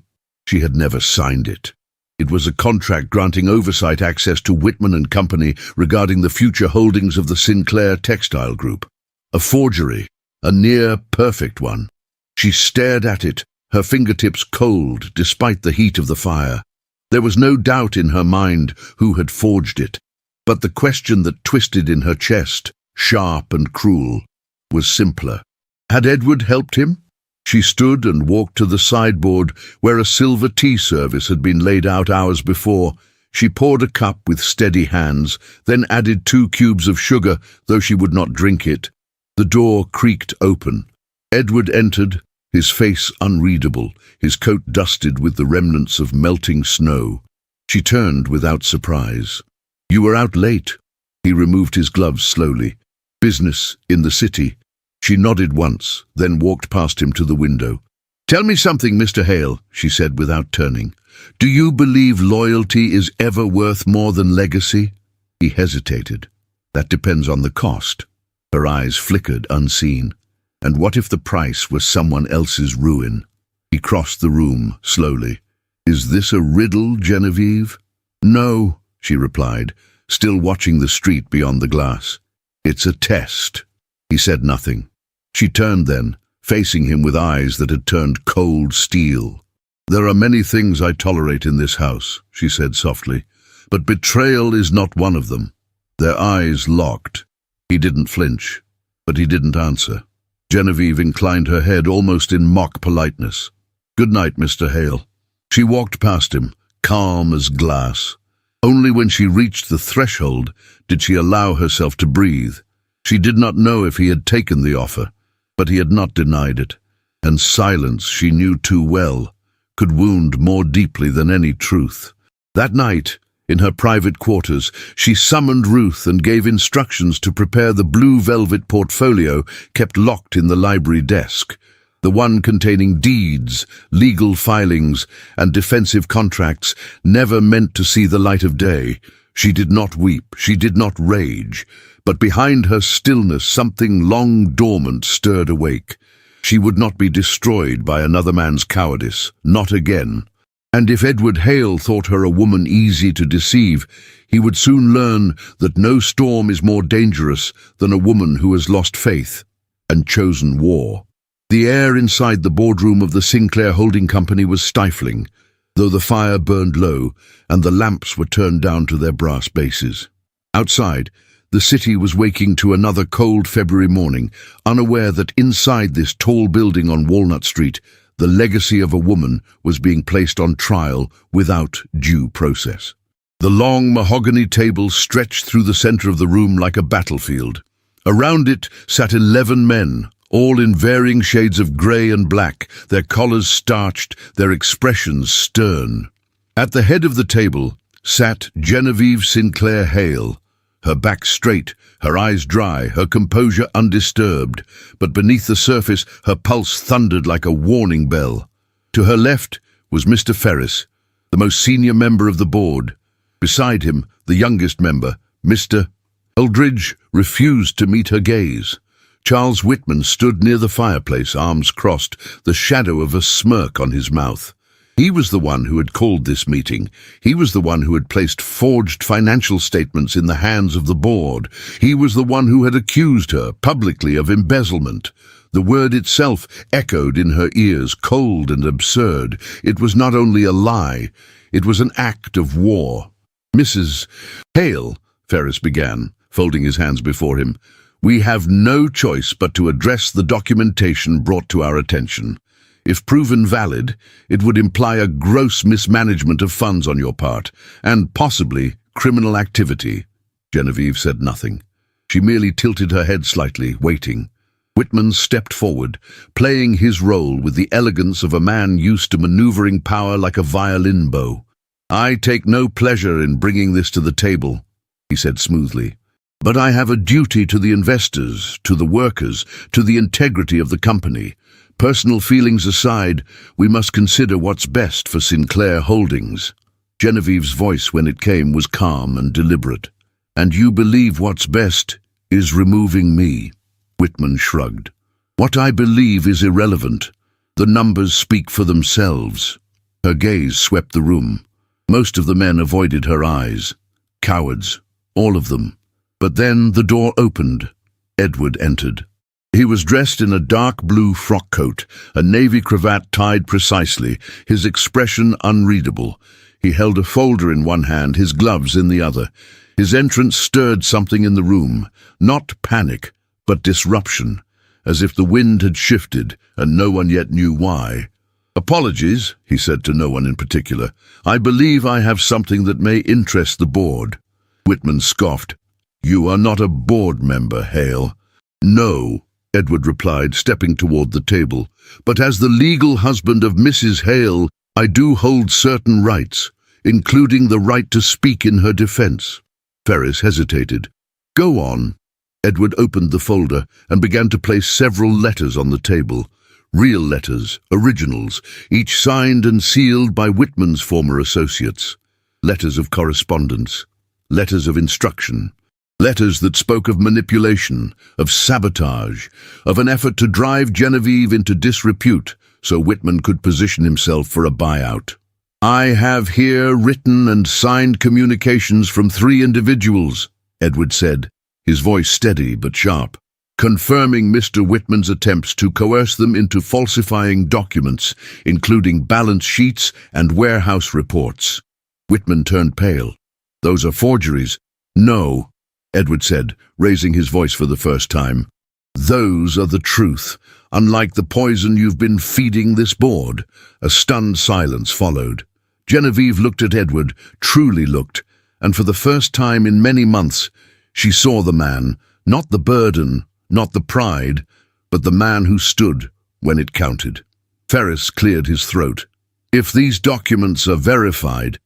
she had never signed it. It was a contract granting oversight access to Whitman and Company regarding the future holdings of the Sinclair Textile Group. A forgery, a near-perfect one. She stared at it, her fingertips cold despite the heat of the fire. There was no doubt in her mind who had forged it, but the question that twisted in her chest, sharp and cruel, was simpler. Had Edward helped him? She stood and walked to the sideboard where a silver tea service had been laid out hours before. She poured a cup with steady hands, then added 2 cubes of sugar, though she would not drink it. The door creaked open. Edward entered, his face unreadable, his coat dusted with the remnants of melting snow. She turned without surprise. "You were out late." He removed his gloves slowly. "Business in the city." She nodded once, then walked past him to the window. "Tell me something, Mr. Hale," she said without turning. "Do you believe loyalty is ever worth more than legacy?" He hesitated. "That depends on the cost." Her eyes flickered unseen. "And what if the price was someone else's ruin?" He crossed the room slowly. "Is this a riddle, Genevieve?" "No," she replied, still watching the street beyond the glass. "It's a test." He said nothing. She turned then, facing him with eyes that had turned cold steel. "There are many things I tolerate in this house," she said softly, "but betrayal is not one of them." Their eyes locked. He didn't flinch, but he didn't answer. Genevieve inclined her head almost in mock politeness. "Good night, Mr. Hale." She walked past him, calm as glass. Only when she reached the threshold did she allow herself to breathe. She did not know if he had taken the offer, but he had not denied it, and silence, she knew too well, could wound more deeply than any truth. That night, in her private quarters, she summoned Ruth and gave instructions to prepare the blue velvet portfolio kept locked in the library desk, the one containing deeds, legal filings, and defensive contracts never meant to see the light of day. She did not weep, she did not rage, but behind her stillness something long dormant stirred awake. She would not be destroyed by another man's cowardice, not again. And if Edward Hale thought her a woman easy to deceive, he would soon learn that no storm is more dangerous than a woman who has lost faith. and chosen war. The air inside the boardroom of the Sinclair Holding Company was stifling, though the fire burned low and the lamps were turned down to their brass bases. Outside, the city was waking to another cold February morning, unaware that inside this tall building on Walnut Street, the legacy of a woman was being placed on trial without due process. The long mahogany table stretched through the center of the room like a battlefield. Around it sat 11 men, all in varying shades of grey and black, their collars starched, their expressions stern. At the head of the table sat Genevieve Sinclair Hale, her back straight, her eyes dry, her composure undisturbed, but beneath the surface her pulse thundered like a warning bell. To her left was Mr. Ferris, the most senior member of the board. Beside him, the youngest member, Mr. Eldridge, refused to meet her gaze. Charles Whitman stood near the fireplace, arms crossed, the shadow of a smirk on his mouth. He was the one who had called this meeting. He was the one who had placed forged financial statements in the hands of the board. He was the one who had accused her publicly of embezzlement. The word itself echoed in her ears, cold and absurd. It was not only a lie, it was an act of war. "Mrs. Hale," Ferris began, folding his hands before him, "we have no choice but to address the documentation brought to our attention. If proven valid, it would imply a gross mismanagement of funds on your part, and possibly criminal activity." Genevieve said nothing. She merely tilted her head slightly, waiting. Whitman stepped forward, playing his role with the elegance of a man used to maneuvering power like a violin bow. "I take no pleasure in bringing this to the table," he said smoothly. "But I have a duty to the investors, to the workers, to the integrity of the company. Personal feelings aside, we must consider what's best for Sinclair Holdings." Genevieve's voice, when it came, was calm and deliberate. "And you believe what's best is removing me?" Whitman shrugged. "What I believe is irrelevant. The numbers speak for themselves." Her gaze swept the room. Most of the men avoided her eyes. Cowards, all of them. But then the door opened. Edward entered. He was dressed in a dark blue frock coat, a navy cravat tied precisely, his expression unreadable. He held a folder in one hand, his gloves in the other. His entrance stirred something in the room, not panic, but disruption, as if the wind had shifted and no one yet knew why. "Apologies," he said to no one in particular. "I believe I have something that may interest the board." Whitman scoffed. "You are not a board member, Hale." "No," Edward replied, stepping toward the table. "But as the legal husband of Mrs. Hale, I do hold certain rights, including the right to speak in her defense." Ferris hesitated. "Go on." Edward opened the folder and began to place several letters on the table. Real letters, originals, each signed and sealed by Whitman's former associates. Letters of correspondence. Letters of instruction. Letters that spoke of manipulation, of sabotage, of an effort to drive Genevieve into disrepute so Whitman could position himself for a buyout. "I have here written and signed communications from 3 individuals," Edward said, his voice steady but sharp, confirming Mr. Whitman's attempts to coerce them into falsifying documents, including balance sheets and warehouse reports. Whitman turned pale. "Those are forgeries." "No," Edward said, raising his voice for the first time. "Those are the truth, unlike the poison you've been feeding this board." A stunned silence followed. Genevieve looked at Edward, truly looked, and for the first time in many months, she saw the man, not the burden, not the pride, but the man who stood when it counted. Ferris cleared his throat. "If these documents are verified—"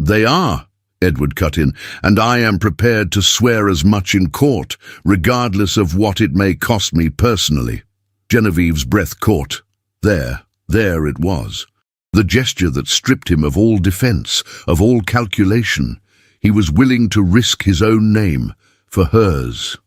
"They are," Edward cut in, "and I am prepared to swear as much in court, regardless of what it may cost me personally." Genevieve's breath caught. There it was. The gesture that stripped him of all defense, of all calculation. He was willing to risk his own name for hers.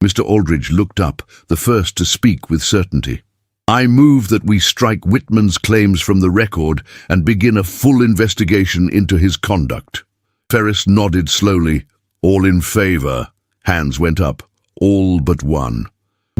Mr. Aldridge looked up, the first to speak with certainty. "I move that we strike Whitman's claims from the record and begin a full investigation into his conduct." Ferris nodded slowly. "All in favor?" Hands went up. All but one.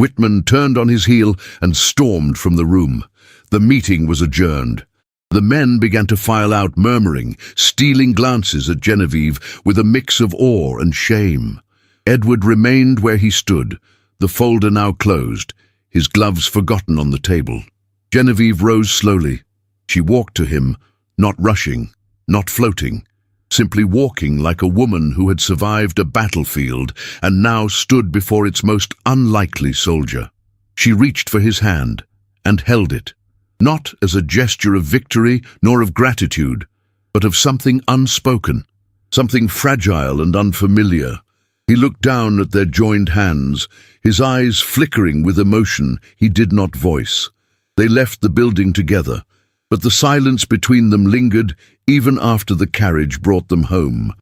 Whitman turned on his heel and stormed from the room. The meeting was adjourned. The men began to file out, murmuring, stealing glances at Genevieve with a mix of awe and shame. Edward remained where he stood, the folder now closed, his gloves forgotten on the table. Genevieve rose slowly. She walked to him, not rushing, not floating, simply walking like a woman who had survived a battlefield and now stood before its most unlikely soldier. She reached for his hand and held it, not as a gesture of victory nor of gratitude, but of something unspoken, something fragile and unfamiliar. He looked down at their joined hands, his eyes flickering with emotion he did not voice. They left the building together, but the silence between them lingered even after the carriage brought them home.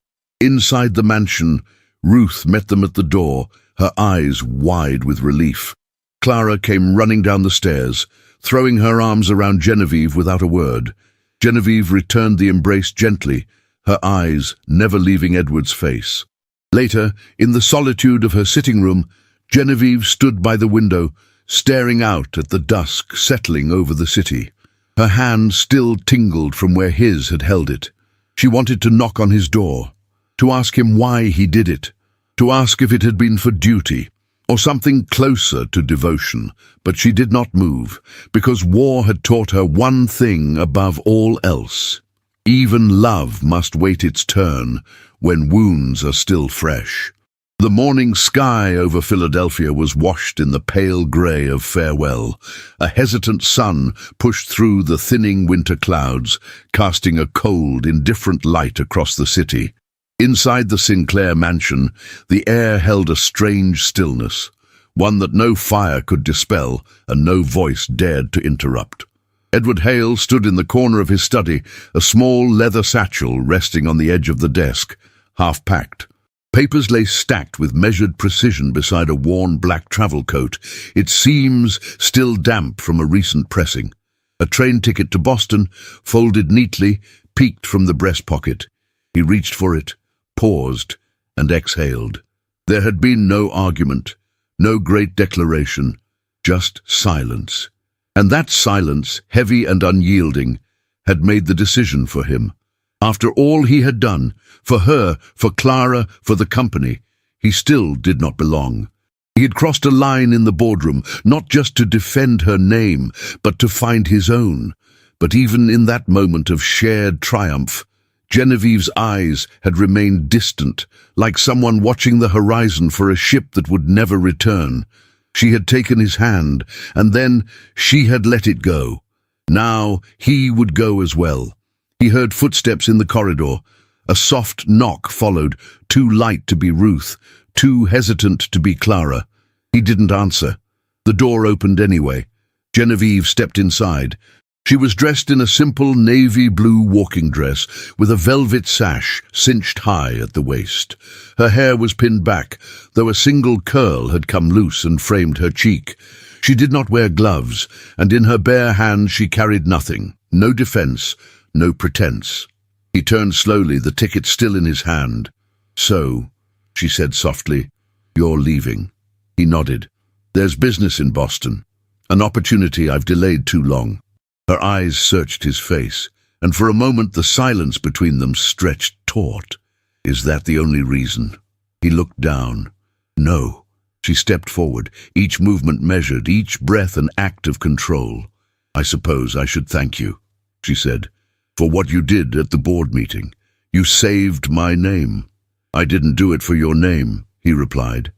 Inside the mansion, Ruth met them at the door, her eyes wide with relief. Clara came running down the stairs, throwing her arms around Genevieve without a word. Genevieve returned the embrace gently, her eyes never leaving Edward's face. Later, in the solitude of her sitting room, Genevieve stood by the window, staring out at the dusk settling over the city. Her hand still tingled from where his had held it. She wanted to knock on his door, to ask him why he did it, to ask if it had been for duty, or something closer to devotion, but she did not move, because war had taught her one thing above all else. Even love must wait its turn when wounds are still fresh. The morning sky over Philadelphia was washed in the pale grey of farewell. A hesitant sun pushed through the thinning winter clouds, casting a cold, indifferent light across the city. Inside the Sinclair mansion, the air held a strange stillness, one that no fire could dispel and no voice dared to interrupt. Edward Hale stood in the corner of his study, a small leather satchel resting on the edge of the desk, half-packed. Papers lay stacked with measured precision beside a worn black travel coat, its seams still damp from a recent pressing. A train ticket to Boston, folded neatly, peeked from the breast pocket. He reached for it, paused, and exhaled. There had been no argument, no great declaration, just silence. And that silence, heavy and unyielding, had made the decision for him. After all he had done, for her, for Clara, for the company, he still did not belong. He had crossed a line in the boardroom, not just to defend her name, but to find his own. But even in that moment of shared triumph, Genevieve's eyes had remained distant, like someone watching the horizon for a ship that would never return. She had taken his hand, and then she had let it go. Now he would go as well. He heard footsteps in the corridor. A soft knock followed, too light to be Ruth, too hesitant to be Clara. He didn't answer. The door opened anyway. Genevieve stepped inside. She was dressed in a simple navy blue walking dress with a velvet sash cinched high at the waist. Her hair was pinned back, though a single curl had come loose and framed her cheek. She did not wear gloves, and in her bare hand she carried nothing, no defense, no pretense. He turned slowly, the ticket still in his hand. "So," she said softly, "you're leaving." He nodded. "There's business in Boston, an opportunity I've delayed too long." Her eyes searched his face, and for a moment the silence between them stretched taut. "Is that the only reason?" He looked down. "No." She stepped forward, each movement measured, each breath an act of control. "I suppose I should thank you," she said, "for what you did at the board meeting. You saved my name." "I didn't do it for your name," he replied.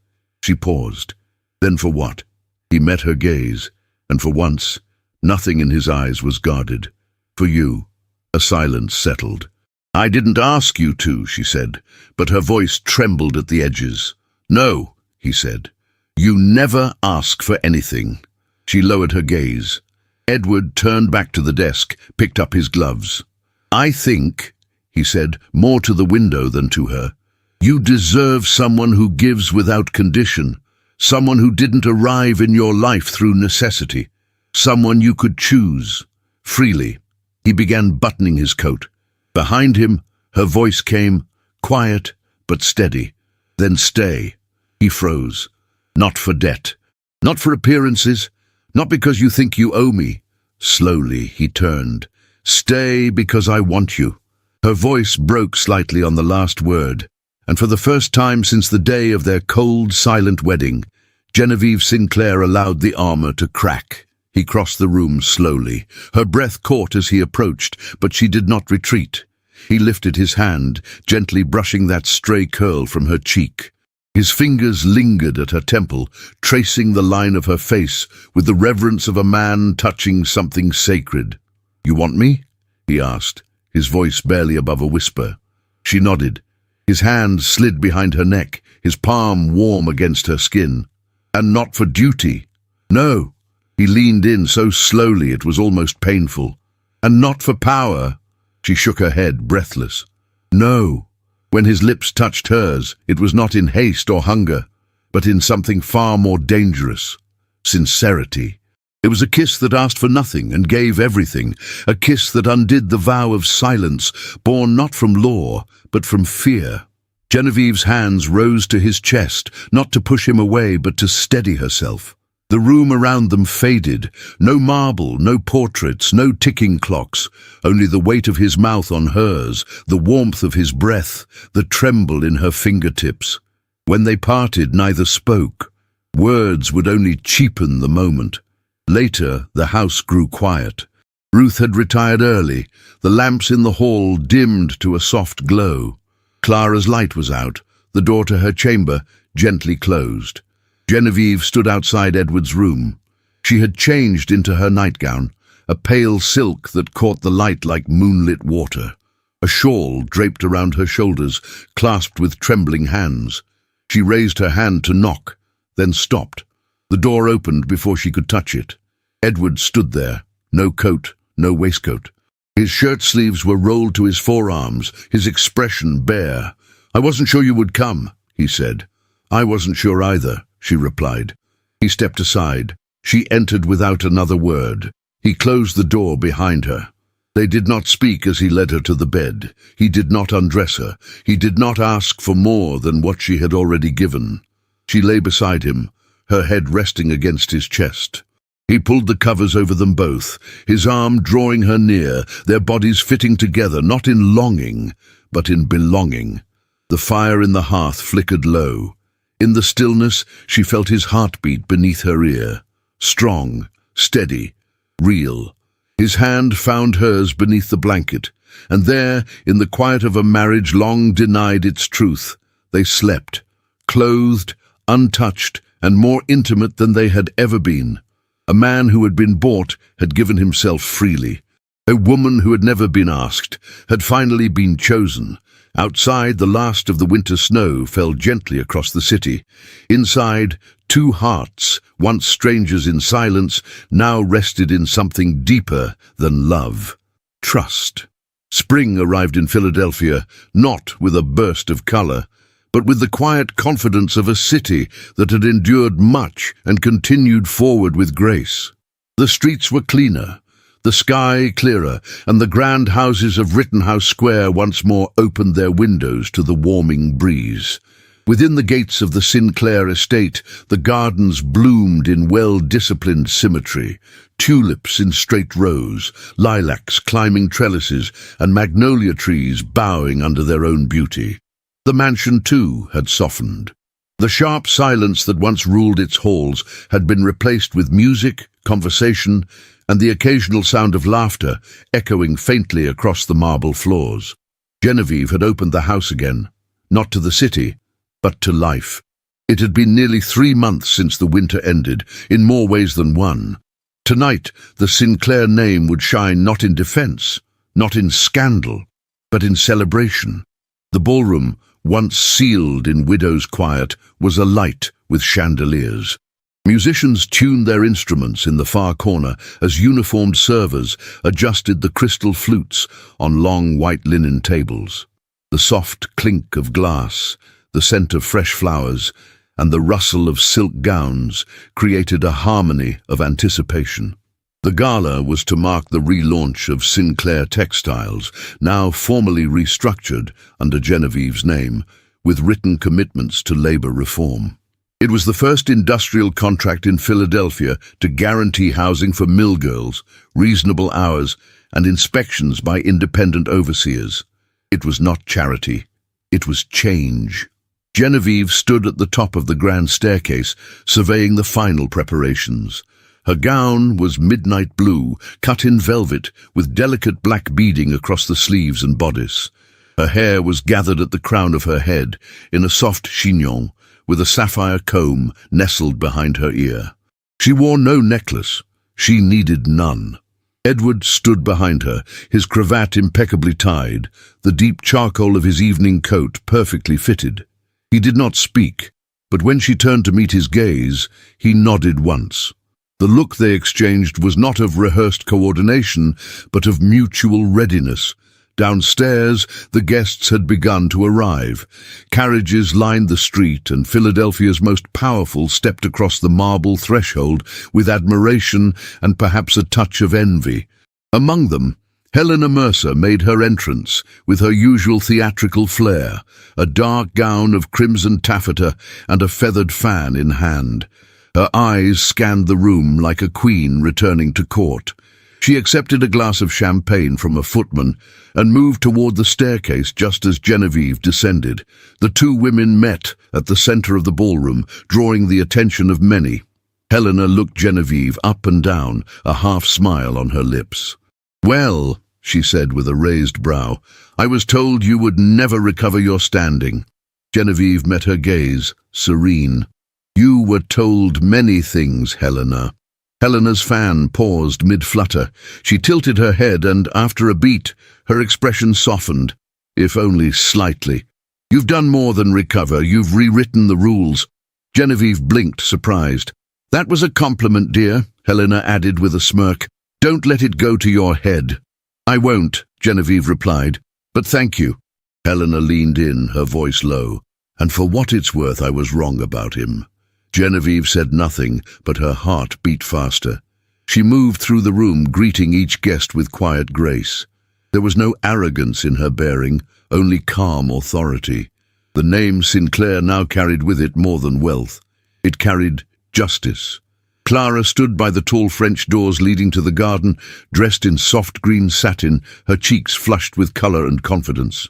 She paused. "Then for what?" He met her gaze, and for once, nothing in his eyes was guarded. "For you." A silence settled. "I didn't ask you to," she said, but her voice trembled at the edges. "No," he said. "You never ask for anything." She lowered her gaze. Edward turned back to the desk, picked up his gloves. "I think," he said, more to the window than to her, "you deserve someone who gives without condition, someone who didn't arrive in your life through necessity, someone you could choose, freely." He began buttoning his coat. Behind him, her voice came, quiet but steady. "Then stay." He froze. "Not for debt." Not for appearances, not because you think you owe me. Slowly he turned. Stay because I want you. Her voice broke slightly on the last word, and for the first time since the day of their cold, silent wedding, Genevieve Sinclair allowed the armor to crack. He crossed the room slowly. Her breath caught as he approached, but she did not retreat. He lifted his hand, gently brushing that stray curl from her cheek. His fingers lingered at her temple, tracing the line of her face with the reverence of a man touching something sacred. "You want me?" he asked, his voice barely above a whisper. She nodded. His hand slid behind her neck, his palm warm against her skin. "And not for duty?" "No." He leaned in so slowly it was almost painful. "And not for power?" She shook her head, breathless. "No." When his lips touched hers, it was not in haste or hunger, but in something far more dangerous: sincerity. It was a kiss that asked for nothing and gave everything, a kiss that undid the vow of silence, born not from law, but from fear. Genevieve's hands rose to his chest, not to push him away, but to steady herself. The room around them faded. No marble, no portraits, no ticking clocks, only the weight of his mouth on hers, the warmth of his breath, the tremble in her fingertips. When they parted, neither spoke. Words would only cheapen the moment. Later, the house grew quiet. Ruth had retired early. The lamps in the hall dimmed to a soft glow. Clara's light was out, the door to her chamber gently closed. Genevieve stood outside Edward's room. She had changed into her nightgown, a pale silk that caught the light like moonlit water. A shawl draped around her shoulders, clasped with trembling hands. She raised her hand to knock, then stopped. The door opened before she could touch it. Edward stood there, no coat, no waistcoat. His shirt sleeves were rolled to his forearms, his expression bare. "I wasn't sure you would come," he said. "I wasn't sure either," she replied. He stepped aside. She entered without another word. He closed the door behind her. They did not speak as he led her to the bed. He did not undress her. He did not ask for more than what she had already given. She lay beside him, her head resting against his chest. He pulled the covers over them both, his arm drawing her near, their bodies fitting together, not in longing, but in belonging. The fire in the hearth flickered low. In the stillness, she felt his heartbeat beneath her ear. Strong, steady, real. His hand found hers beneath the blanket, and there, in the quiet of a marriage long denied its truth, they slept, clothed, untouched, and more intimate than they had ever been. A man who had been bought had given himself freely. A woman who had never been asked had finally been chosen. Outside, the last of the winter snow fell gently across the city. Inside, two hearts, once strangers in silence, now rested in something deeper than love: trust. Spring arrived in Philadelphia, not with a burst of color, but with the quiet confidence of a city that had endured much and continued forward with grace. The streets were cleaner, the sky clearer, and the grand houses of Rittenhouse Square once more opened their windows to the warming breeze. Within the gates of the Sinclair estate, the gardens bloomed in well-disciplined symmetry: tulips in straight rows, lilacs climbing trellises, and magnolia trees bowing under their own beauty. The mansion, too, had softened. The sharp silence that once ruled its halls had been replaced with music, conversation, and the occasional sound of laughter echoing faintly across the marble floors. Genevieve had opened the house again, not to the city, but to life. It had been nearly 3 months since the winter ended, in more ways than one. Tonight, the Sinclair name would shine not in defense, not in scandal, but in celebration. The ballroom, once sealed in widow's quiet, was alight with chandeliers. Musicians tuned their instruments in the far corner as uniformed servers adjusted the crystal flutes on long white linen tables. The soft clink of glass, the scent of fresh flowers, and the rustle of silk gowns created a harmony of anticipation. The gala was to mark the relaunch of Sinclair Textiles, now formally restructured under Genevieve's name, with written commitments to labor reform. It was the first industrial contract in Philadelphia to guarantee housing for mill girls, reasonable hours, and inspections by independent overseers. It was not charity. It was change. Genevieve stood at the top of the grand staircase, surveying the final preparations. Her gown was midnight blue, cut in velvet, with delicate black beading across the sleeves and bodice. Her hair was gathered at the crown of her head, in a soft chignon, with a sapphire comb nestled behind her ear. She wore no necklace. She needed none. Edward stood behind her, his cravat impeccably tied, the deep charcoal of his evening coat perfectly fitted. He did not speak, but when she turned to meet his gaze, he nodded once. The look they exchanged was not of rehearsed coordination, but of mutual readiness. Downstairs, the guests had begun to arrive. Carriages lined the street, and Philadelphia's most powerful stepped across the marble threshold with admiration and perhaps a touch of envy. Among them, Helena Mercer made her entrance with her usual theatrical flair, a dark gown of crimson taffeta and a feathered fan in hand. Her eyes scanned the room like a queen returning to court. She accepted a glass of champagne from a footman and moved toward the staircase just as Genevieve descended. The two women met at the center of the ballroom, drawing the attention of many. Helena looked Genevieve up and down, a half-smile on her lips. "Well," she said with a raised brow, "I was told you would never recover your standing." Genevieve met her gaze, serene. "You were told many things, Helena." Helena's fan paused mid-flutter. She tilted her head and, after a beat, her expression softened, if only slightly. "You've done more than recover. You've rewritten the rules." Genevieve blinked, surprised. "That was a compliment, dear," Helena added with a smirk. "Don't let it go to your head." "I won't," Genevieve replied, "but thank you." Helena leaned in, her voice low. "And for what it's worth, I was wrong about him." Genevieve said nothing, but her heart beat faster. She moved through the room, greeting each guest with quiet grace. There was no arrogance in her bearing, only calm authority. The name Sinclair now carried with it more than wealth. It carried justice. Clara stood by the tall French doors leading to the garden, dressed in soft green satin, her cheeks flushed with color and confidence.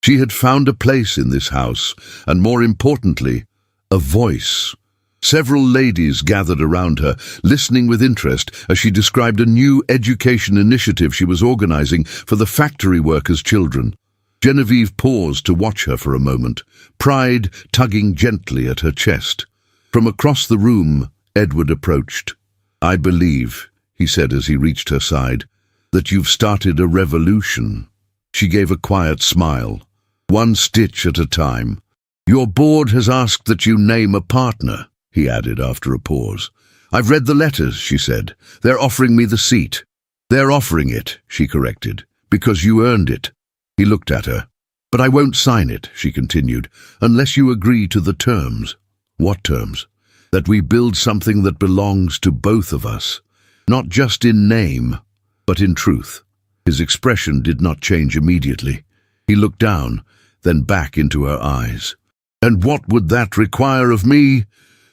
She had found a place in this house, and more importantly, a voice. Several ladies gathered around her, listening with interest as she described a new education initiative she was organizing for the factory workers' children. Genevieve paused to watch her for a moment, pride tugging gently at her chest. From across the room, Edward approached. "I believe," he said as he reached her side, "that you've started a revolution." She gave a quiet smile. "One stitch at a time. Your board has asked that you name a partner," he added after a pause. "I've read the letters," she said. "They're offering me the seat." "They're offering it," she corrected, "because you earned it." He looked at her. "But I won't sign it," she continued, "unless you agree to the terms." "What terms?" "That we build something that belongs to both of us, not just in name, but in truth." His expression did not change immediately. He looked down, then back into her eyes. "And what would that require of me?"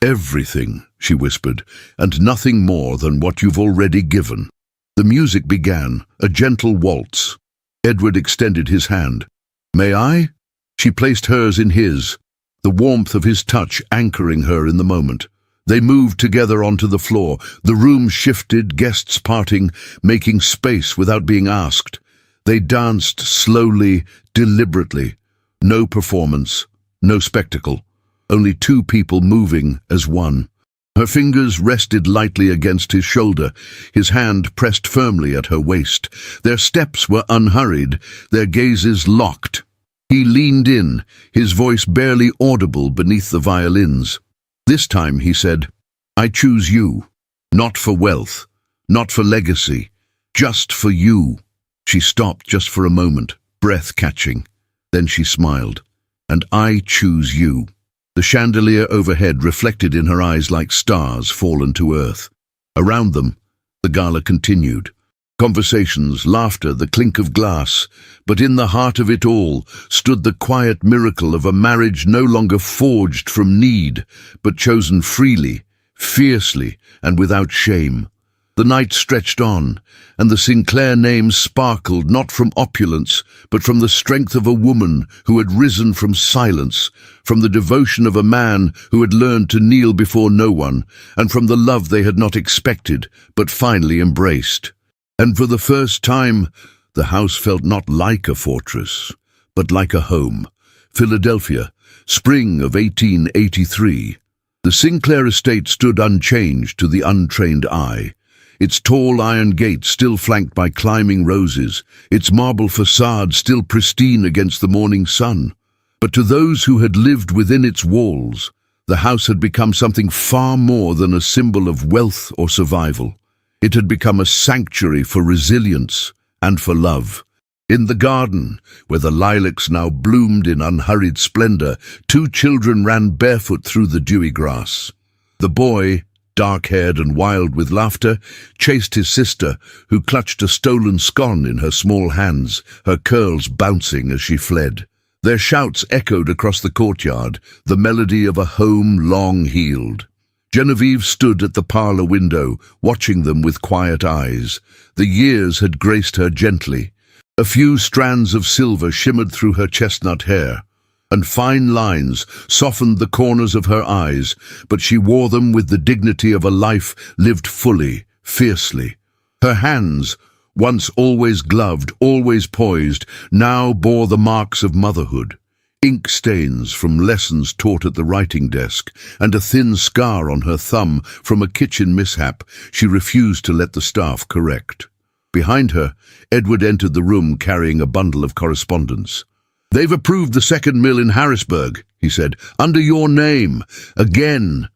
"Everything," she whispered, "and nothing more than what you've already given." The music began, a gentle waltz. Edward extended his hand. "May I?" She placed hers in his, the warmth of his touch anchoring her in the moment. They moved together onto the floor. The room shifted, guests parting, making space without being asked. They danced slowly, deliberately. No performance, no spectacle. Only two people moving as one. Her fingers rested lightly against his shoulder, his hand pressed firmly at her waist. Their steps were unhurried, their gazes locked. He leaned in, his voice barely audible beneath the violins. This time he said, "I choose you, not for wealth, not for legacy, just for you." She stopped just for a moment, breath catching. Then she smiled. "And I choose you." The chandelier overhead reflected in her eyes like stars fallen to earth. Around them, the gala continued. Conversations, laughter, the clink of glass, but in the heart of it all stood the quiet miracle of a marriage no longer forged from need, but chosen freely, fiercely, and without shame. The night stretched on, and the Sinclair name sparkled not from opulence, but from the strength of a woman who had risen from silence, from the devotion of a man who had learned to kneel before no one, and from the love they had not expected, but finally embraced. And for the first time, the house felt not like a fortress, but like a home. Philadelphia, spring of 1883. The Sinclair estate stood unchanged to the untrained eye. Its tall iron gate still flanked by climbing roses, its marble facade still pristine against the morning sun. But to those who had lived within its walls, the house had become something far more than a symbol of wealth or survival. It had become a sanctuary for resilience and for love. In the garden, where the lilacs now bloomed in unhurried splendor, two children ran barefoot through the dewy grass. The boy, dark-haired and wild with laughter, chased his sister, who clutched a stolen scone in her small hands, her curls bouncing as she fled. Their shouts echoed across the courtyard, the melody of a home long healed. Genevieve stood at the parlor window, watching them with quiet eyes. The years had graced her gently. A few strands of silver shimmered through her chestnut hair, and fine lines softened the corners of her eyes, but she wore them with the dignity of a life lived fully, fiercely. Her hands, once always gloved, always poised, now bore the marks of motherhood. Ink stains from lessons taught at the writing desk, and a thin scar on her thumb from a kitchen mishap she refused to let the staff correct. Behind her, Edward entered the room carrying a bundle of correspondence. "They've approved the second mill in Harrisburg," he said, "under your name. Again."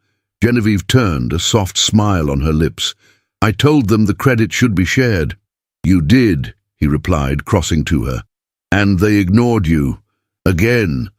Genevieve turned, a soft smile on her lips. "I told them the credit should be shared." "You did," he replied, crossing to her. "And they ignored you. Again."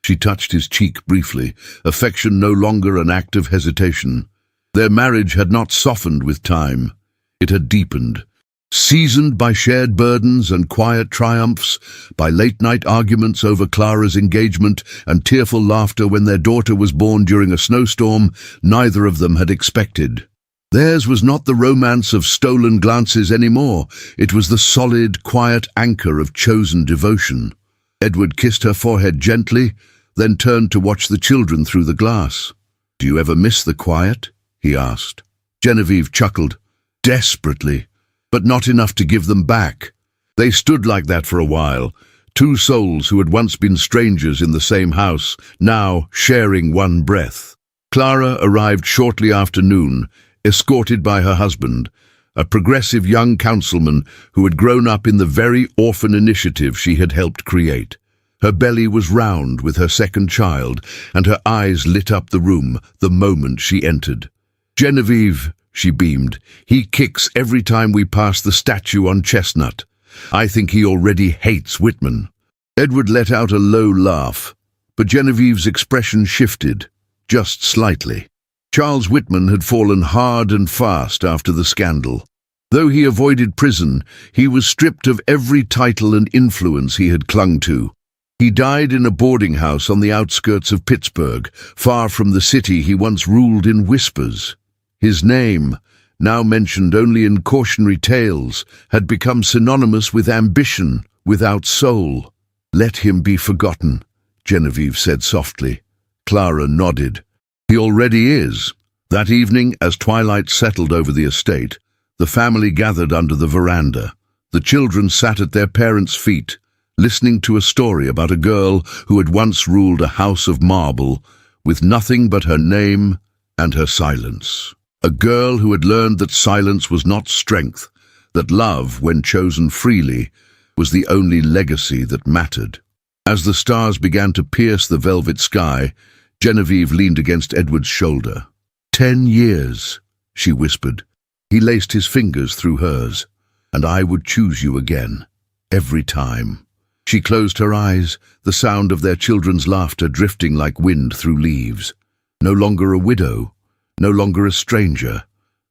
She touched his cheek briefly, affection no longer an act of hesitation. Their marriage had not softened with time. It had deepened. Seasoned by shared burdens and quiet triumphs, by late-night arguments over Clara's engagement and tearful laughter when their daughter was born during a snowstorm, neither of them had expected. Theirs was not the romance of stolen glances anymore. It was the solid, quiet anchor of chosen devotion. Edward kissed her forehead gently, then turned to watch the children through the glass. "Do you ever miss the quiet?" he asked. Genevieve chuckled. "Desperately. But not enough to give them back." They stood like that for a while, two souls who had once been strangers in the same house, now sharing one breath. Clara arrived shortly after noon, escorted by her husband, a progressive young councilman who had grown up in the very orphan initiative she had helped create. Her belly was round with her second child, and her eyes lit up the room the moment she entered. "Genevieve," she beamed, "he kicks every time we pass the statue on Chestnut. I think he already hates Whitman." Edward let out a low laugh, but Genevieve's expression shifted, just slightly. Charles Whitman had fallen hard and fast after the scandal. Though he avoided prison, he was stripped of every title and influence he had clung to. He died in a boarding house on the outskirts of Pittsburgh, far from the city he once ruled in whispers. His name, now mentioned only in cautionary tales, had become synonymous with ambition without soul. "Let him be forgotten," Genevieve said softly. Clara nodded. "He already is." That evening, as twilight settled over the estate, the family gathered under the veranda. The children sat at their parents' feet, listening to a story about a girl who had once ruled a house of marble with nothing but her name and her silence. A girl who had learned that silence was not strength, that love, when chosen freely, was the only legacy that mattered. As the stars began to pierce the velvet sky, Genevieve leaned against Edward's shoulder. 10 years, she whispered. He laced his fingers through hers. "And I would choose you again, every time." She closed her eyes, the sound of their children's laughter drifting like wind through leaves. No longer a widow, no longer a stranger,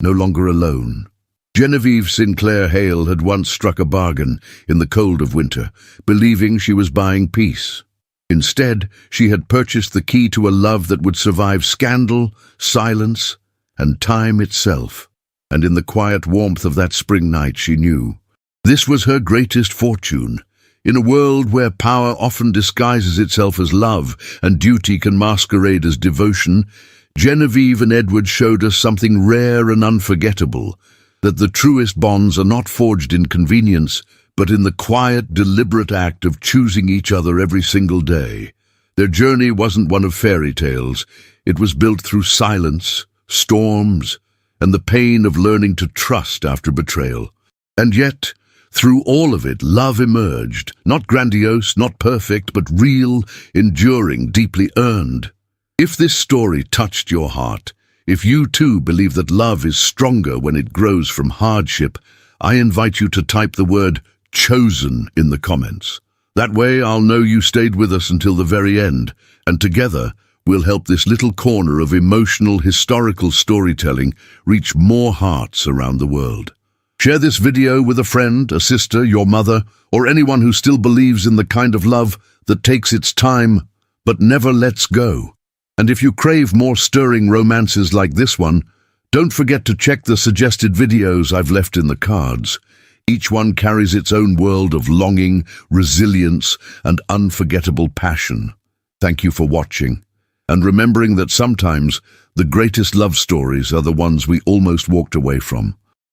no longer alone. Genevieve Sinclair Hale had once struck a bargain in the cold of winter, believing she was buying peace. Instead, she had purchased the key to a love that would survive scandal, silence, and time itself. And in the quiet warmth of that spring night, she knew this was her greatest fortune. In a world where power often disguises itself as love and duty can masquerade as devotion, Genevieve and Edward showed us something rare and unforgettable, that the truest bonds are not forged in convenience, but in the quiet, deliberate act of choosing each other every single day. Their journey wasn't one of fairy tales. It was built through silence, storms, and the pain of learning to trust after betrayal. And yet, through all of it, love emerged, not grandiose, not perfect, but real, enduring, deeply earned. If this story touched your heart, if you too believe that love is stronger when it grows from hardship, I invite you to type the word "chosen" in the comments. That way I'll know you stayed with us until the very end, and together we'll help this little corner of emotional, historical storytelling reach more hearts around the world. Share this video with a friend, a sister, your mother, or anyone who still believes in the kind of love that takes its time but never lets go. And if you crave more stirring romances like this one, don't forget to check the suggested videos I've left in the cards. Each one carries its own world of longing, resilience, and unforgettable passion. Thank you for watching, and remembering that sometimes the greatest love stories are the ones we almost walked away from.